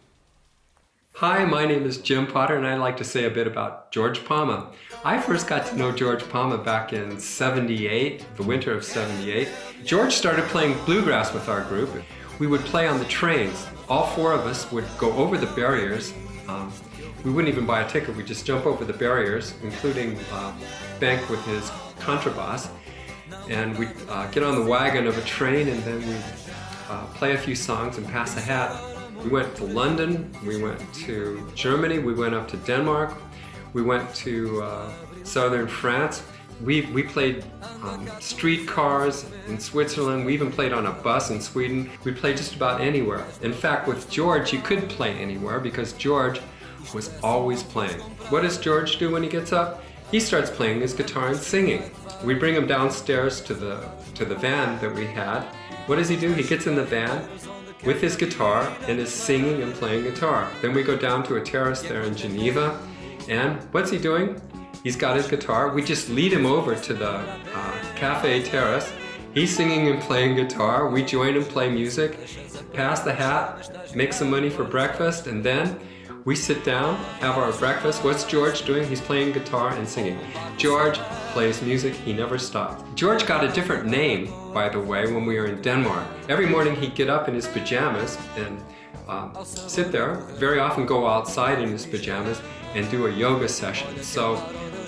Hi, my name is Jim Potter, and I'd like to say a bit about George Palma. I first got to know George Palma back in 78, the winter of 78. George started playing bluegrass with our group. We would play on the trains. All four of us would go over the barriers. We wouldn't even buy a ticket, we'd just jump over the barriers, including Bank with his contrabass. And we'd get on the wagon of a train, and then we'd play a few songs and pass the hat. We went to London, we went to Germany, we went up to Denmark, we went to southern France. We played streetcars in Switzerland, we even played on a bus in Sweden. We played just about anywhere. In fact, with George, you could play anywhere because George was always playing. What does George do when he gets up? He starts playing his guitar and singing. We bring him downstairs to the van that we had. What does he do? He gets in the van with his guitar and is singing and playing guitar. Then we go down to a terrace there in Geneva, and what's he doing? He's got his guitar. We just lead him over to the cafe terrace. He's singing and playing guitar. We join him, play music, pass the hat, make some money for breakfast, and then we sit down, have our breakfast. What's George doing? He's playing guitar and singing. George plays music, he never stops. George got a different name, by the way, when we were in Denmark. Every morning he'd get up in his pajamas and sit there, very often go outside in his pajamas and do a yoga session. So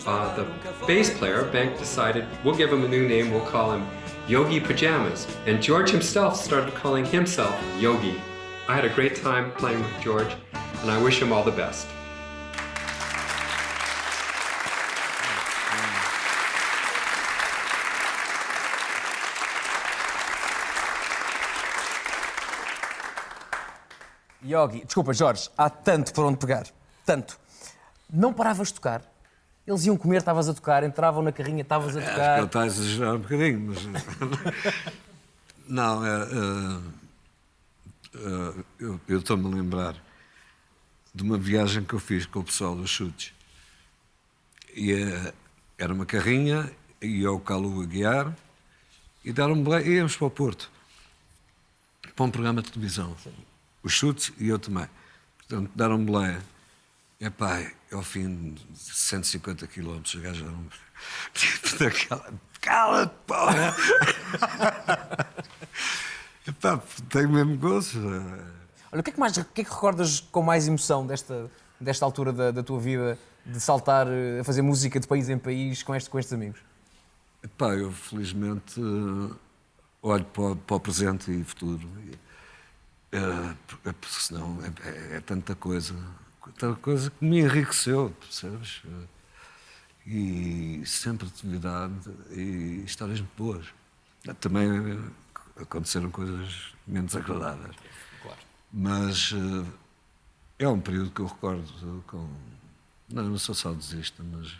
the bass player, Bank, decided we'll give him a new name, we'll call him Yogi Pajamas. And George himself started calling himself Yogi. I had a great time playing with George, and I wish him all the best. Yogi, desculpa, Jorge, há tanto por onde pegar. Tanto. Não paravas de tocar? Eles iam comer, estavas a tocar, entravam na carrinha, estavas a tocar. Acho que ele está a exagerar um bocadinho, mas. Não, eu estou-me a lembrar de uma viagem que eu fiz com o pessoal dos chutes. E era uma carrinha, ia ao Calu a guiar, e íamos para o Porto, para um programa de televisão. Os chutes e eu também. Portanto, deram-me boleia. E pá, ao fim de 150 km, o gajo era um tipo daquela. Cala-te, porra! Epá, tenho mesmo gosto. Olha, o que é que recordas com mais emoção desta altura da tua vida, de saltar a fazer música de país em país com estes amigos? Epá, eu felizmente olho para o presente e futuro. Porque senão é tanta coisa que me enriqueceu, percebes? e sempre atividade e histórias muito boas. Também aconteceram coisas menos agradáveis. Claro. Mas é um período que eu recordo com... Não sou saudosista, mas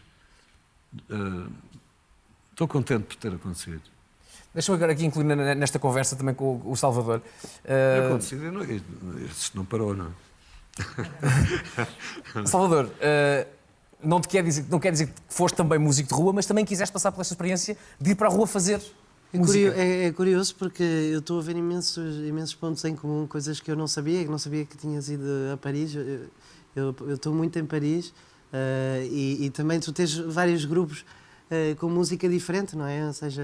estou contente por ter acontecido. Deixa-me agora aqui incluir nesta conversa também com o Salvador. Ter acontecido, isto não parou, não é? Salvador, não quer dizer que foste também músico de rua, mas também quiseste passar por esta experiência de ir para a rua fazer música. É curioso porque eu estou a ver imensos pontos em comum, coisas que eu não sabia que tinhas ido a Paris. Eu estou muito em Paris e também tu tens vários grupos com música diferente, não é? Ou seja,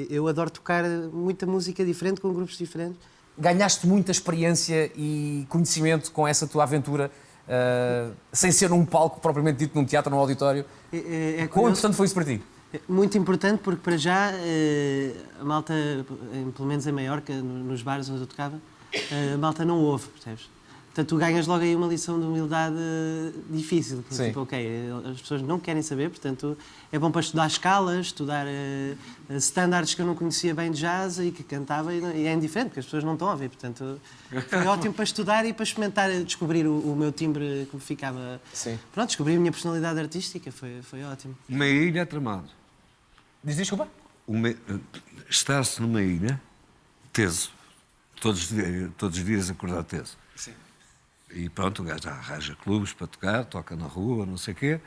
eu adoro tocar muita música diferente com grupos diferentes. Ganhaste muita experiência e conhecimento com essa tua aventura, sem ser num palco propriamente dito, num teatro, num auditório. Quão importante foi isso para ti? Muito importante porque, para já, a malta, pelo menos em Maiorca, nos bares onde eu tocava, a malta não ouve, percebes? Portanto, tu ganhas logo aí uma lição de humildade difícil. Tipo, ok, as pessoas não querem saber, portanto, é bom para estudar escalas, estudar standards que eu não conhecia bem de jazz e que cantava, e é indiferente, porque as pessoas não estão a ver. Portanto, foi ótimo para estudar e para experimentar, descobrir o meu timbre, como ficava. Sim. Pronto, descobri a minha personalidade artística, foi ótimo. Uma ilha é tramado. Desculpa? Estar-se numa ilha, teso. Todos os dias acordar teso. Sim. E pronto, o gajo arranja clubes para tocar, toca na rua, não sei o quê.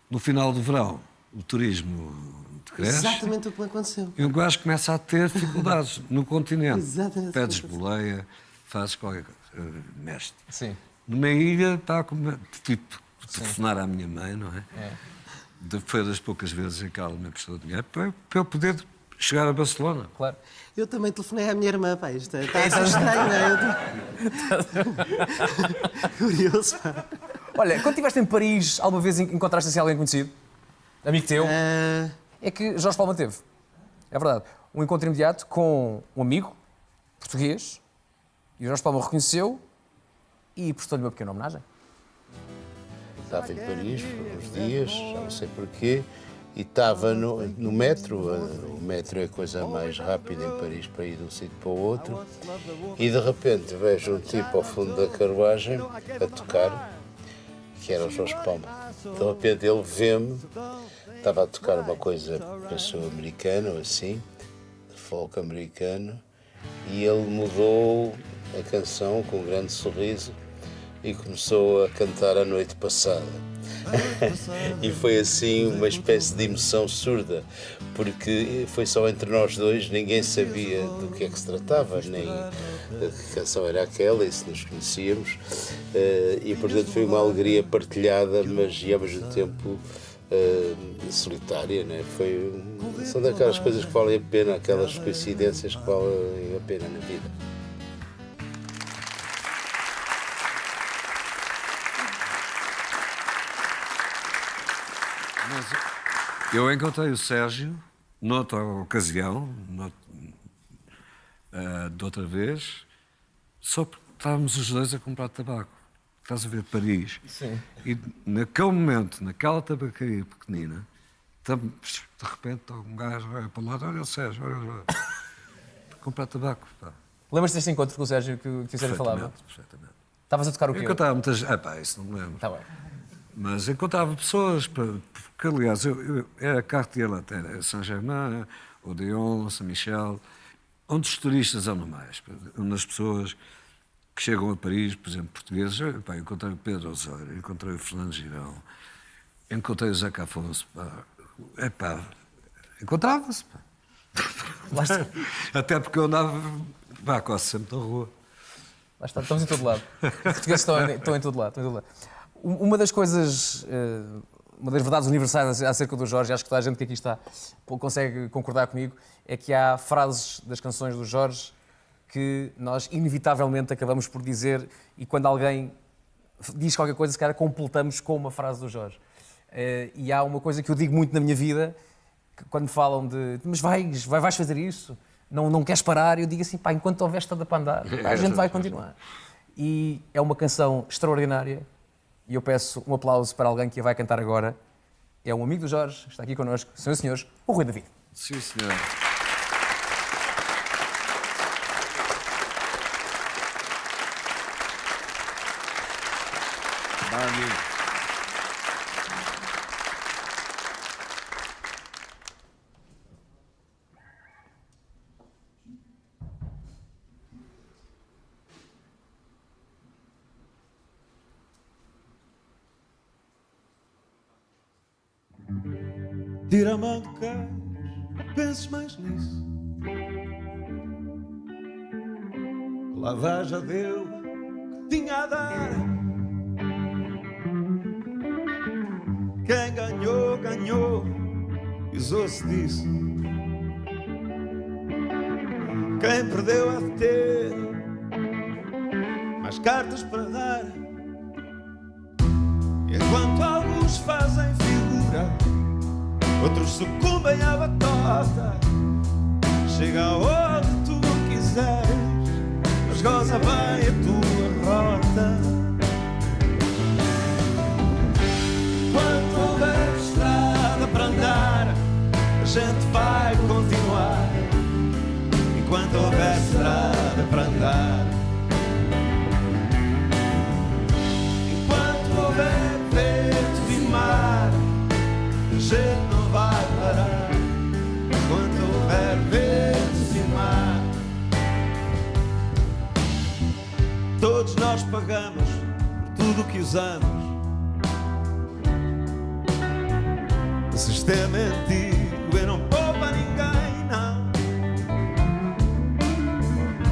No final do verão, o turismo decresce. Exatamente o que me aconteceu. E o gajo começa a ter dificuldades no continente. Exatamente. Pedes boleia, fazes qualquer coisa, mexe. Sim. Numa ilha, está a comer, tipo, telefonar à minha mãe, não é? Foi das poucas vezes em que ela me emprestou dinheiro para eu poder chegar a Barcelona. Claro. Eu também telefonei à minha irmã, pá, isto está a ser estranho, não é? Curioso, pá. Olha, quando estiveste em Paris, alguma vez encontraste assim alguém conhecido? Amigo teu? É que Jorge Palma teve. É verdade. Um encontro imediato com um amigo português e o Jorge Palma reconheceu e prestou-lhe uma pequena homenagem. Estava em Paris por uns dias, já não sei porquê, e estava no metro. O metro é a coisa mais rápida em Paris para ir de um sítio para o outro. E de repente vejo um tipo ao fundo da carruagem a tocar, que era o Jorge Palma. De repente ele vê-me, estava a tocar uma coisa, pensou americana ou assim, folk americano, e ele mudou a canção com um grande sorriso e começou a cantar A Noite Passada. E foi assim uma espécie de emoção surda, porque foi só entre nós dois, ninguém sabia do que é que se tratava, nem que canção era aquela, e se nos conhecíamos, e portanto foi uma alegria partilhada, mas e ao mesmo tempo solitária, né? São daquelas coisas que valem a pena, aquelas coincidências que valem a pena na vida. Eu encontrei o Sérgio noutra ocasião, de outra vez, só porque estávamos os dois a comprar tabaco. Estás a ver Paris? Sim. E naquele momento, naquela tabacaria pequenina, de repente um gajo vai para o lado, olha o Sérgio, olha, comprar tabaco. Pá. Lembras-te deste encontro com o Sérgio que o Sérgio falava? Perfeitamente. Estavas a tocar o quê? Encontrava muitas... isso não me lembro. Está bem. Mas encontrava pessoas, porque aliás, era Cartier Latin, Saint-Germain, Odéon, Saint-Michel, onde os turistas andam mais, onde as pessoas que chegam a Paris, por exemplo, portugueses, encontrei o Pedro Osório, encontrei o Fernando Girão, encontrei o Zeca Afonso, encontrava-se. Até porque eu andava quase sempre na rua. Lá está, estamos em todo lado. Os portugueses estão em todo lado. Uma das coisas, uma das verdades universais acerca do Jorge, acho que toda a gente que aqui está consegue concordar comigo, é que há frases das canções do Jorge que nós inevitavelmente acabamos por dizer, e quando alguém diz qualquer coisa, se calhar completamos com uma frase do Jorge. E há uma coisa que eu digo muito na minha vida, que quando falam de mas vais fazer isso, não queres parar, eu digo assim, enquanto houver estrada para andar, a gente vai continuar. E é uma canção extraordinária. E eu peço um aplauso para alguém que a vai cantar agora. é um amigo do Jorge, está aqui connosco, senhoras e senhores, o Rui David. Sim, senhor. Tira a mão do queijo, não penses mais nisso. Lá vai, já deu o que tinha a dar. Quem ganhou, ganhou, usou-se disso. Quem perdeu é de ter mais cartas para dar. Enquanto alguns fazem figura, outros sucumbem à batota. Chega a hora que tu quiseres, mas goza bem a tua rota. Enquanto houver estrada para andar, a gente vai continuar. Enquanto houver estrada para andar, enquanto houver vento e mar, a gente não vai parar. Enquanto houver vento e mar, todos nós pagamos por tudo o que usamos. O sistema é antigo e não poupa ninguém, não.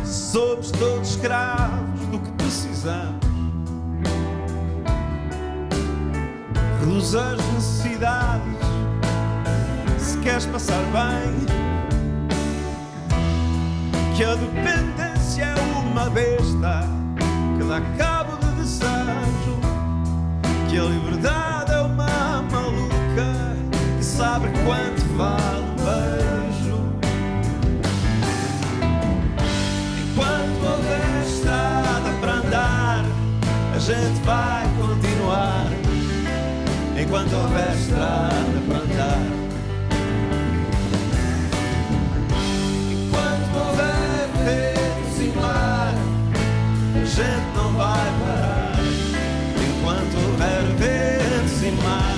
Somos todos escravos do que precisamos. Reduz as necessidades se queres passar bem. Que a dependência é uma besta que dá cabo de desejo. Que a liberdade é uma maluca que sabe quanto vale um beijo. Enquanto houver estrada para andar, a gente vai continuar. Enquanto houver estrada para andar, enquanto houver ventos e mar, a gente não vai parar. Enquanto houver ventos e mar.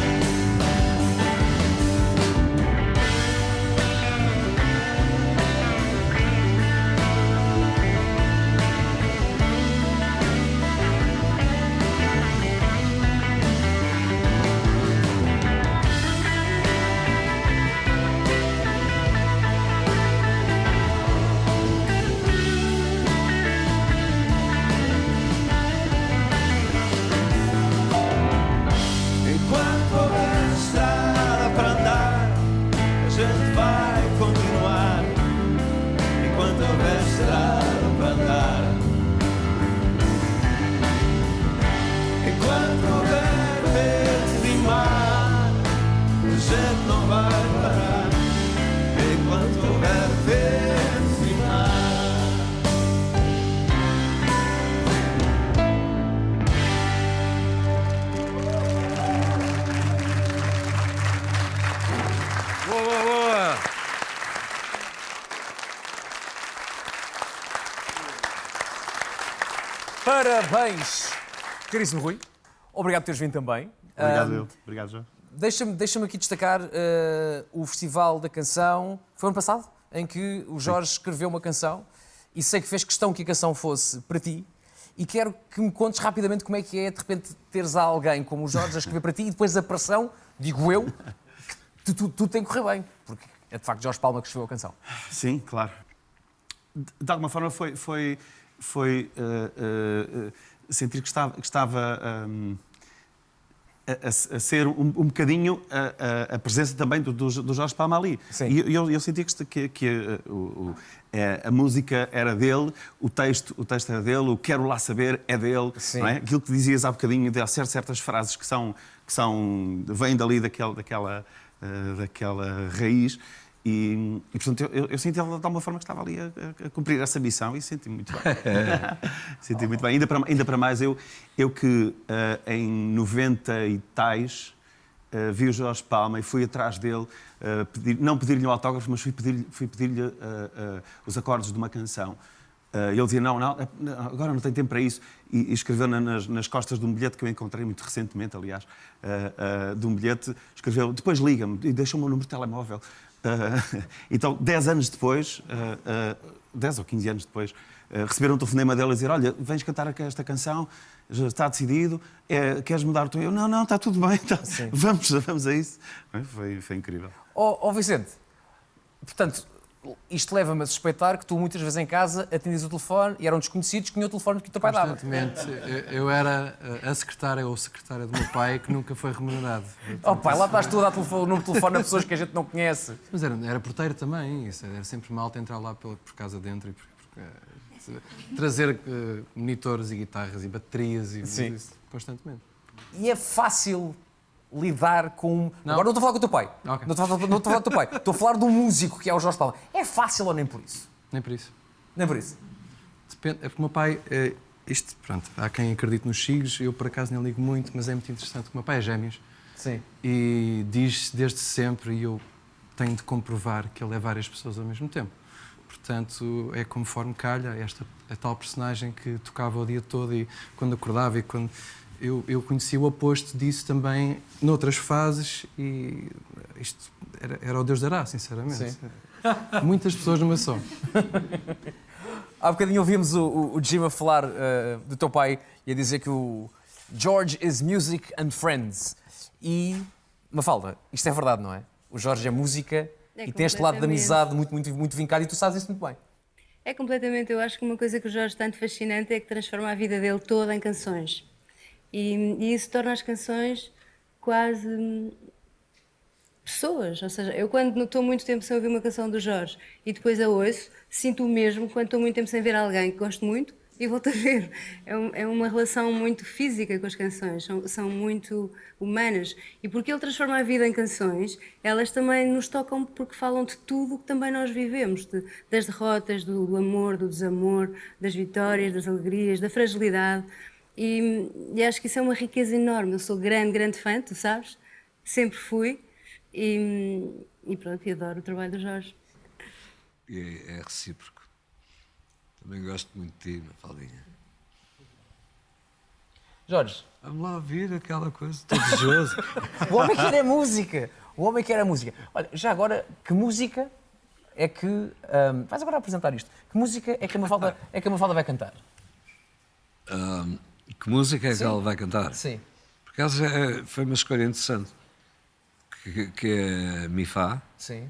Parabéns, caríssimo Rui. Obrigado por teres vindo também. Obrigado, eu. Obrigado, João. Deixa-me aqui destacar o Festival da Canção. Foi ano passado, em que o Jorge escreveu uma canção e sei que fez questão que a canção fosse para ti. E quero que me contes rapidamente como é que é, de repente, teres alguém como o Jorge a escrever para ti e depois a pressão, digo eu, que tudo tem que correr bem. Porque é de facto Jorge Palma que escreveu a canção. Sim, claro. De alguma forma foi sentir que estava a ser um bocadinho a presença também do Jorge Palma ali. Sim. E eu sentia que a música era dele, o texto era dele, o quero lá saber é dele. Não é? Aquilo que dizias há bocadinho, de certas frases que vêm dali daquela raiz. E portanto, eu senti de alguma forma que estava ali a cumprir essa missão e senti muito bem. Senti muito bem. Ainda para mais, eu que em 90 e tais vi o Jorge Palma e fui atrás dele, não pedir-lhe um autógrafo, mas fui pedir-lhe os acordes de uma canção. Ele dizia, não, agora não tenho tempo para isso. E escreveu nas costas de um bilhete que eu encontrei muito recentemente, aliás, de um bilhete, escreveu, depois liga-me e deixou-me o número de telemóvel. Então, 10 anos depois, 10 ou 15 anos depois, receberam um telefonema dele a dizer, olha, vens cantar esta canção, já está decidido, queres mudar o tom? Eu, não, está tudo bem, vamos a isso. Foi incrível. Vicente, portanto, isto leva-me a suspeitar que tu muitas vezes em casa atendias o telefone e eram desconhecidos que tinham o telefone que o teu pai dava. Constantemente. Eu era a secretária ou secretária do meu pai que nunca foi remunerado. Pai, lá estás tu a dar o número de telefone a pessoas que a gente não conhece. Mas era porteiro também, isso era sempre malta entrar lá por casa dentro e trazer monitores e guitarras e baterias e isso constantemente. E é fácil lidar com... Não. Agora não estou a falar com o teu pai. Okay. Não estou a falar com o teu pai. Estou a falar de um músico que é o Jorge Palma. É fácil ou nem por isso? Nem por isso. Nem por isso? Depende. É porque o meu pai... pronto, há quem acredite nos signos, eu por acaso nem ligo muito, mas é muito interessante. O meu pai é gêmeos. Sim. E diz desde sempre, e eu tenho de comprovar, que ele é várias pessoas ao mesmo tempo. Portanto, é conforme calha, a tal personagem que tocava o dia todo e quando acordava e quando... Eu conheci o oposto disso também noutras fases e isto era o Deus dará, sinceramente. Sim. Muitas pessoas numa só. Há bocadinho ouvimos o Jim a falar do teu pai e a dizer que o George is music and friends. E, Mafalda, isto é verdade, não é? O Jorge é música e tem este lado de amizade muito vincado e tu sabes isso muito bem. É completamente. Eu acho que uma coisa que o Jorge tanto fascinante é que transforma a vida dele toda em canções. E isso torna as canções quase pessoas. Ou seja, eu quando estou muito tempo sem ouvir uma canção do Jorge e depois a ouço, sinto o mesmo quando estou muito tempo sem ver alguém que gosto muito e volto a ver. É uma relação muito física com as canções, são muito humanas. E porque ele transforma a vida em canções, elas também nos tocam porque falam de tudo o que também nós vivemos, das derrotas, do amor, do desamor, das vitórias, das alegrias, da fragilidade. E acho que isso é uma riqueza enorme. Eu sou grande fã, tu sabes, sempre fui. E pronto, e adoro o trabalho do Jorge. E é recíproco. Também gosto muito de ti, Mafaldinha. Jorge. Vamos lá ouvir aquela coisa, estou desejoso. O homem quer a música. O homem quer a música. Olha, já agora, que música é que... vais agora apresentar isto. Que música é que a Mafalda vai cantar? Que música é que ela vai cantar? Sim. Por acaso foi uma escolha interessante. Que é Mi Fá. Sim.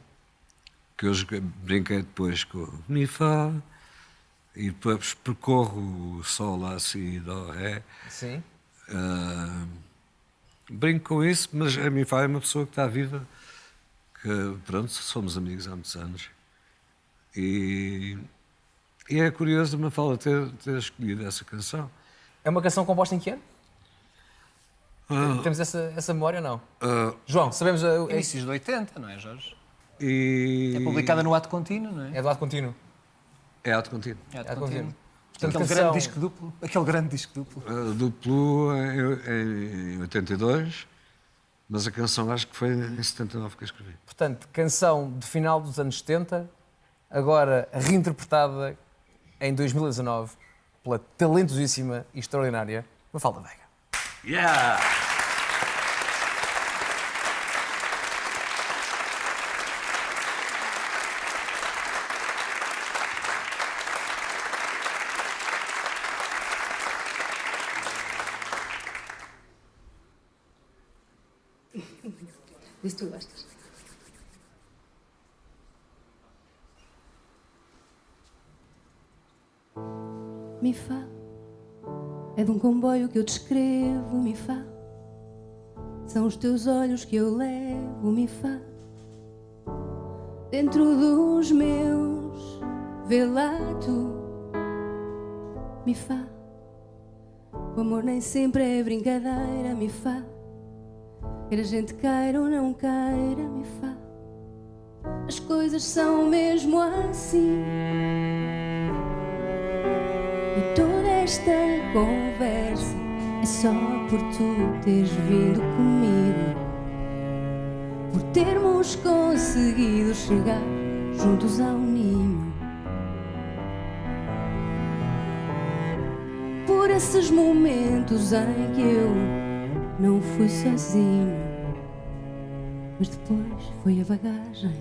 Que hoje brinquei depois com Mi Fá. E depois percorro o Sol, Lá, Si, Dó, Ré. Sim. Brinco com isso, mas a Mi Fá é uma pessoa que está viva. Que, pronto, somos amigos há muitos anos. E é curioso de Mafalda ter escolhido essa canção. É uma canção composta em que ano? Temos essa memória ou não? João, sabemos... Inícios de 80, não é, Jorge? É publicada no Ato Contínuo, não é? É do Ato Contínuo. É Ato Contínuo. É Ato Contínuo. Portanto, Aquele grande disco duplo. Duplo em 82, mas a canção acho que foi em 79 que eu escrevi. Portanto, canção de final dos anos 70, agora reinterpretada em 2019 pela talentosíssima e extraordinária Mafalda Veiga. Yeah! Vê se tu gostas. Mi Fá é de um comboio que eu descrevo, Mi Fá. São os teus olhos que eu levo, Mi Fá. Dentro dos meus, vê lá tu, Mi Fá. O amor nem sempre é brincadeira, Mi Fá. Quer a gente queira ou não queira, Mi Fá. As coisas são mesmo assim. E toda esta conversa é só por tu teres vindo comigo. por termos conseguido chegar juntos ao ninho, por esses momentos em que eu não fui sozinho, mas depois foi a bagagem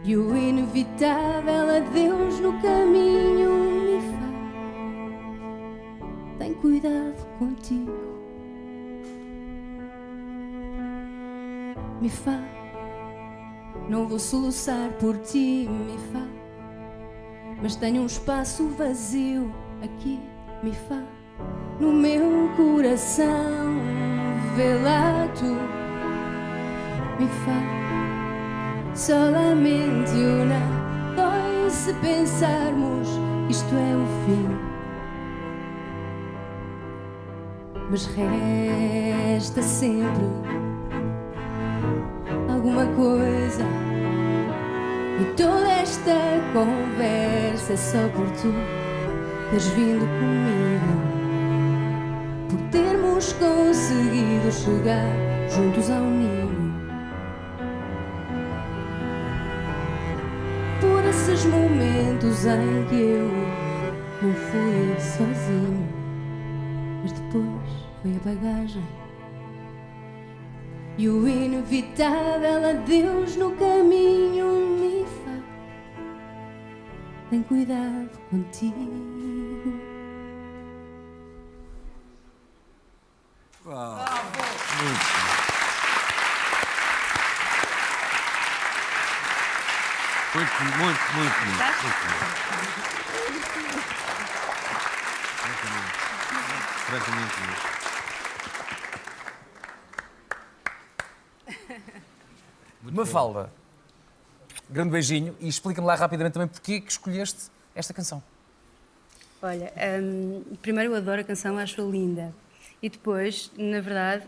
e o inevitável adeus no caminho. Me faz, tem cuidado contigo. Me faz, não vou soluçar por ti. Me faz, mas tenho um espaço vazio aqui. Me faz, no meu coração, vê lá tu. Me faz, solamente una, dois, se pensarmos que isto é o fim. Mas resta sempre alguma coisa, e toda esta conversa é só por tu teres vindo comigo, por termos conseguido chegar juntos ao ninho, por esses momentos em que eu não fui sozinho, mas depois foi a bagagem e o inevitável adeus no caminho. Me faz, tem cuidado contigo. Uau. Muito bonito. Muito bonito. Mafalda, grande beijinho e explica-me lá rapidamente também porque que escolheste esta canção. Olha, primeiro eu adoro a canção, acho-a linda. E depois, na verdade,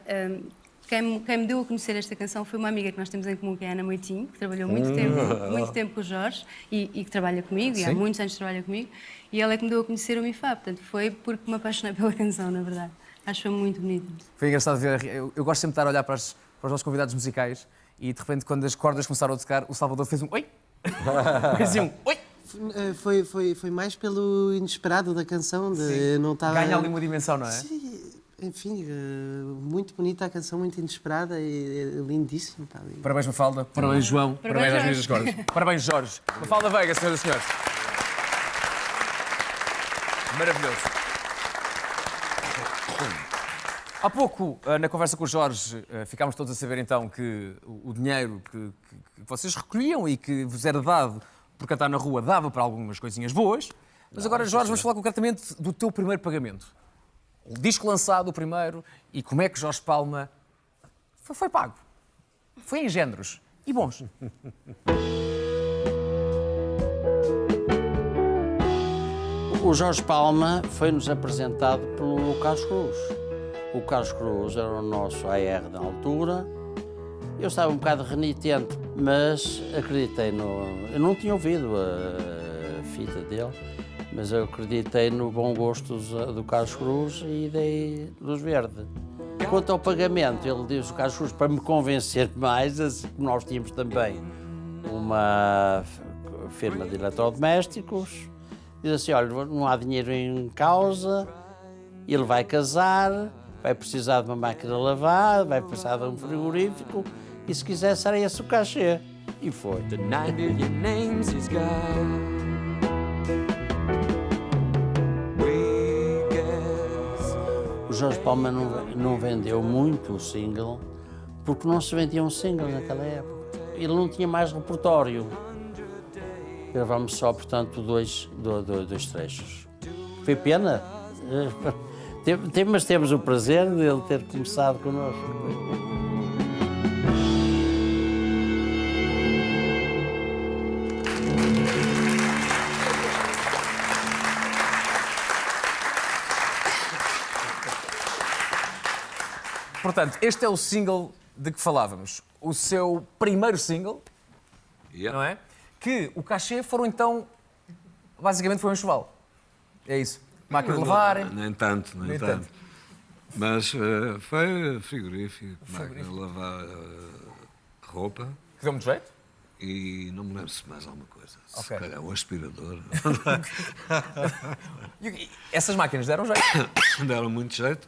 quem me deu a conhecer esta canção foi uma amiga que nós temos em comum, que é a Ana Moitinho, que trabalhou muito tempo com o Jorge e que trabalha comigo, e há muitos anos trabalha comigo. E ela é que me deu a conhecer o MIFA, portanto foi porque me apaixonei pela canção, na verdade. Acho-a muito bonita. Foi engraçado ver, eu gosto sempre de estar a olhar para os nossos convidados musicais e de repente quando as cordas começaram a tocar, o Salvador fez um oi! Fez um oi! Foi mais pelo inesperado da canção, de não estava... Ganha ali uma dimensão, não é? Sim, enfim, muito bonita a canção, muito inesperada e lindíssima. Pá. Parabéns, Mafalda. Parabéns, João. Parabéns às minhas cordas. Parabéns, Jorge. Mafalda Veiga, senhoras e senhores. Maravilhoso. Há pouco, na conversa com o Jorge, ficámos todos a saber então que o dinheiro que vocês recolhiam e que vos era dado por cantar na rua dava para algumas coisinhas boas. Mas agora, Jorge, vamos falar concretamente do teu primeiro pagamento. O disco lançado, o primeiro, e como é que Jorge Palma foi pago. Foi em géneros e bons. O Jorge Palma foi-nos apresentado pelo Carlos Cruz. O Carlos Cruz era o nosso AR na altura. Eu estava um bocado renitente, mas acreditei no... Eu não tinha ouvido a fita dele, mas eu acreditei no bom gosto do Carlos Cruz e dei luz verde. Quanto ao pagamento, ele disse o Carlos Cruz para me convencer mais, assim como nós tínhamos também uma firma de eletrodomésticos. Diz assim, olha, não há dinheiro em causa, ele vai casar, vai precisar de uma máquina de lavar, vai precisar de um frigorífico, e se quiser será esse o cachê. E foi. O Jorge Palma não vendeu muito o single, porque não se vendiam singles naquela época. Ele não tinha mais repertório. Gravámos só, portanto, dois trechos. Foi pena, mas temos o prazer de ele ter começado connosco. Portanto, este é o single de que falávamos. O seu primeiro single, não é? Que o cachê foram então, basicamente foi um enxoval. É isso. Máquina de levar. Nem tanto. Mas foi frigorífico, máquina de lavar roupa. Que deu muito jeito? E não me lembro se mais alguma coisa. Ok. Se calhar o aspirador. E essas máquinas deram jeito? Deram muito jeito,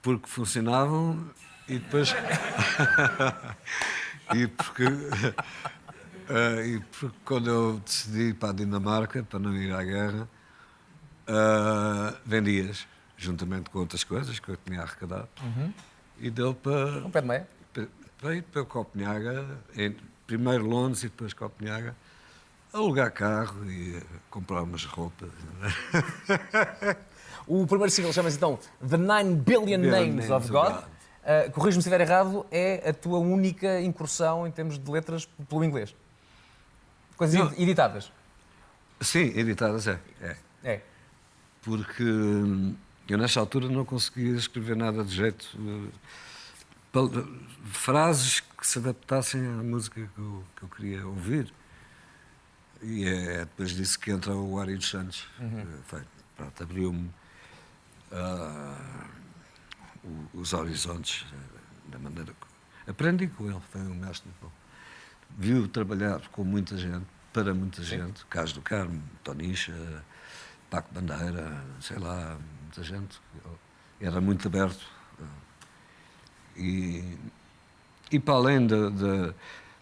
porque funcionavam e depois... e porque quando eu decidi ir para a Dinamarca, para não ir à guerra, vendi-as, juntamente com outras coisas que eu tinha arrecadado. E deu para... Um pé de meia? Para ir para Copenhaga, primeiro Londres e depois Copenhaga, alugar carro e comprar umas roupas. O primeiro single chama-se então The 9 Billion Names of God. Corrijo-me se estiver errado, é a tua única incursão em termos de letras pelo inglês. Coisas editadas. Sim, editadas é. Porque eu nesta altura não conseguia escrever nada de jeito. Frases que se adaptassem à música que eu queria ouvir. E é depois disso que entra o Ari dos Santos. Pronto, abriu-me os horizontes da maneira que... Aprendi com ele, foi um mestre. Viu trabalhar com muita gente, para muita gente. Carlos do Carmo, Tonicha, Paco Bandeira, sei lá, muita gente. Era muito aberto. E para além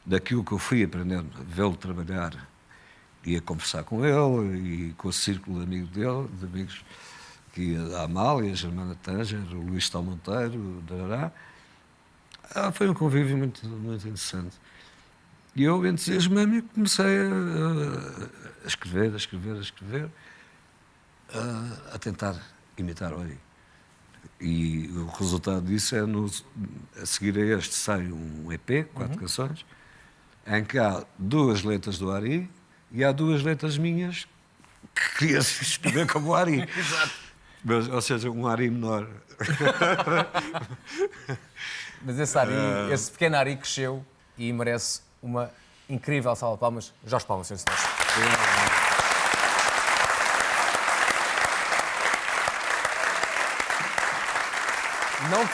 daquilo que eu fui aprendendo, vê-lo trabalhar e a conversar com ele e com o círculo de amigos dele, de amigos que a Amália, a Germana Tanger, o Luís Tal Monteiro, foi um convívio muito, muito interessante. E eu entusiasmei-me e comecei a escrever, a tentar imitar o Ari. E o resultado disso é, a seguir a este, sai um EP, 4 canções, em que há 2 letras do Ari e há 2 letras minhas que queria escrever como o Ari. Exato. Mas, ou seja, um Ari menor. Mas esse Ari, esse pequeno Ari cresceu e merece uma incrível salva de palmas. Jorge Palma, senhores e senhores. Não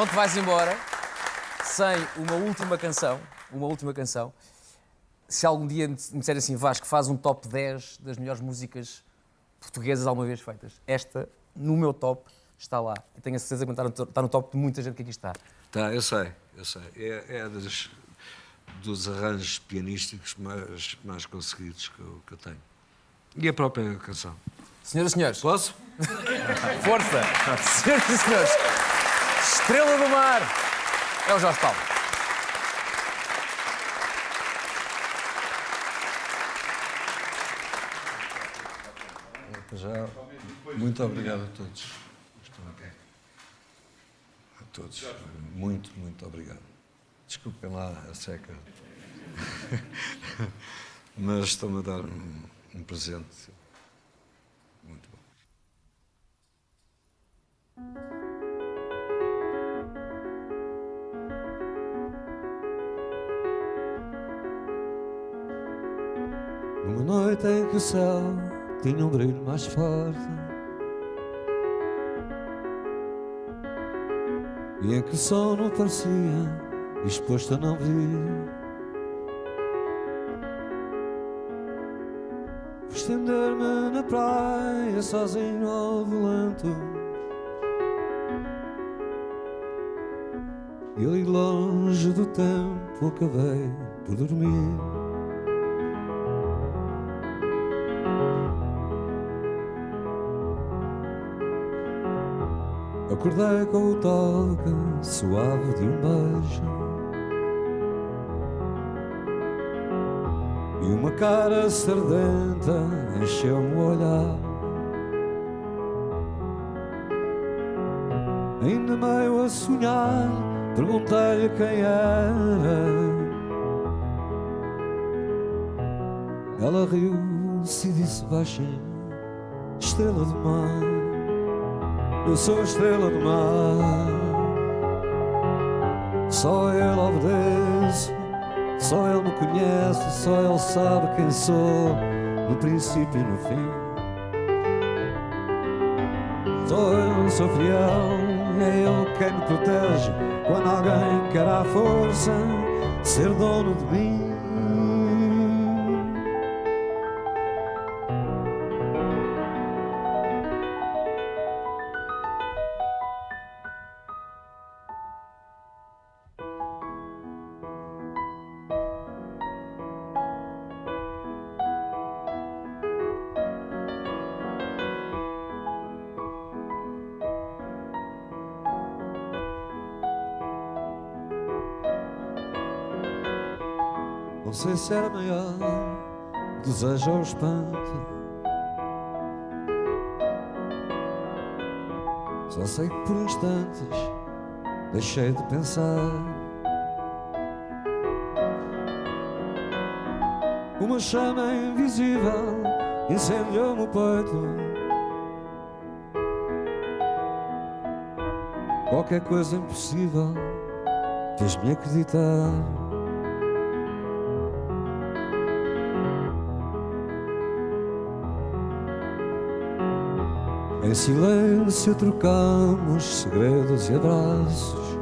te vais embora sem uma última canção. Se algum dia me disser assim, Vasco, faz um top 10 das melhores músicas portuguesas alguma vez feitas. Esta, no meu top, está lá. E tenho a certeza que está no top de muita gente que aqui está. Tá, eu sei. É dos arranjos pianísticos mais conseguidos que eu tenho. E a própria canção. Senhoras e senhores. Posso? Força! Senhoras e senhores, Estrela do Mar é o Jorge Palma. Já, muito obrigado a todos. A todos. Muito, muito obrigado. Desculpem lá a seca. Mas estão-me a dar um presente muito bom. Numa noite em que o céu tinha um brilho mais forte e em que o sol não parecia disposto a não vir, fui estender-me na praia sozinho ao volante e ali longe do tempo acabei por dormir. Acordei com o toque suave de um beijo e uma cara sardenta encheu-me o olhar. Ainda meio a sonhar, perguntei-lhe quem era. Ela riu-se e disse baixinho: estrela do mar. Eu sou a estrela do mar, só ele obedece, só ele me conhece, só ele sabe quem sou, no princípio e no fim. Sou fiel, é Ele quem me protege quando alguém quer à força ser dono de mim. Não sei se era maior o desejo ou o espanto. Só sei que por instantes deixei de pensar. Uma chama invisível incendiou-me o peito. Qualquer coisa impossível fez-me acreditar. Em silêncio trocamos segredos e abraços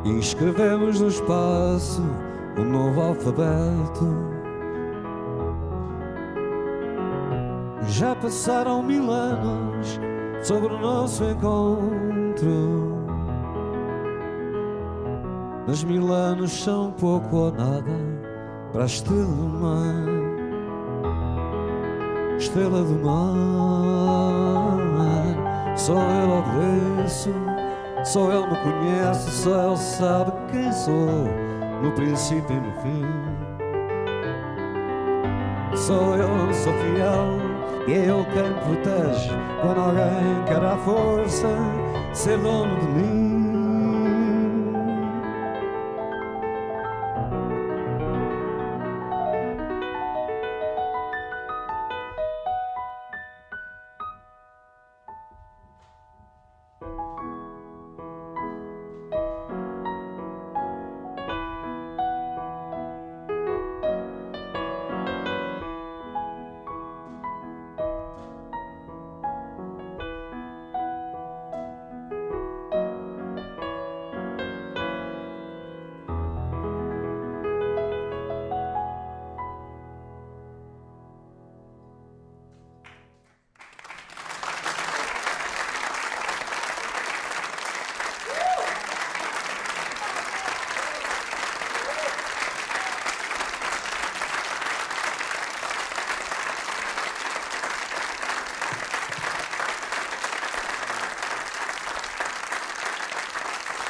e escrevemos no espaço um novo alfabeto. Já passaram 1000 anos sobre o nosso encontro, mas 1000 anos são pouco ou nada para a estrela do mar. Estrela do mar, só Ele obedeço, só Ele me conhece, só Ele sabe quem sou, no princípio e no fim. Só eu sou fiel e é Ele quem me protege quando alguém quer à força ser dono de mim.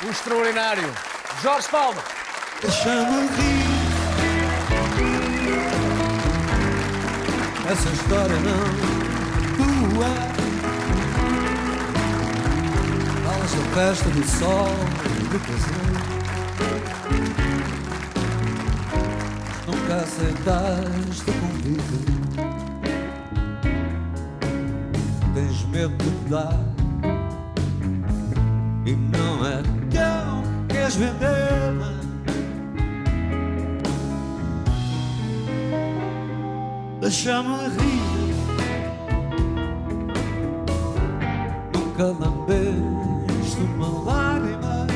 O extraordinário Jorge Palma. Deixa-me rir. Essa história não tua. Falas da festa do sol e do prazer. Nunca aceitaste o convite. Tens medo de te dar. E não é tão que queres vender-me. Deixa-me rir. Nunca lambeste uma lágrima.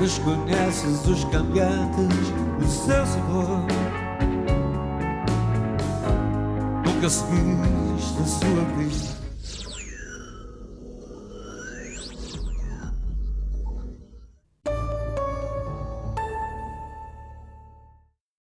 Desconheces os cambiantes do seu sabor. Nunca seguiste a sua pista.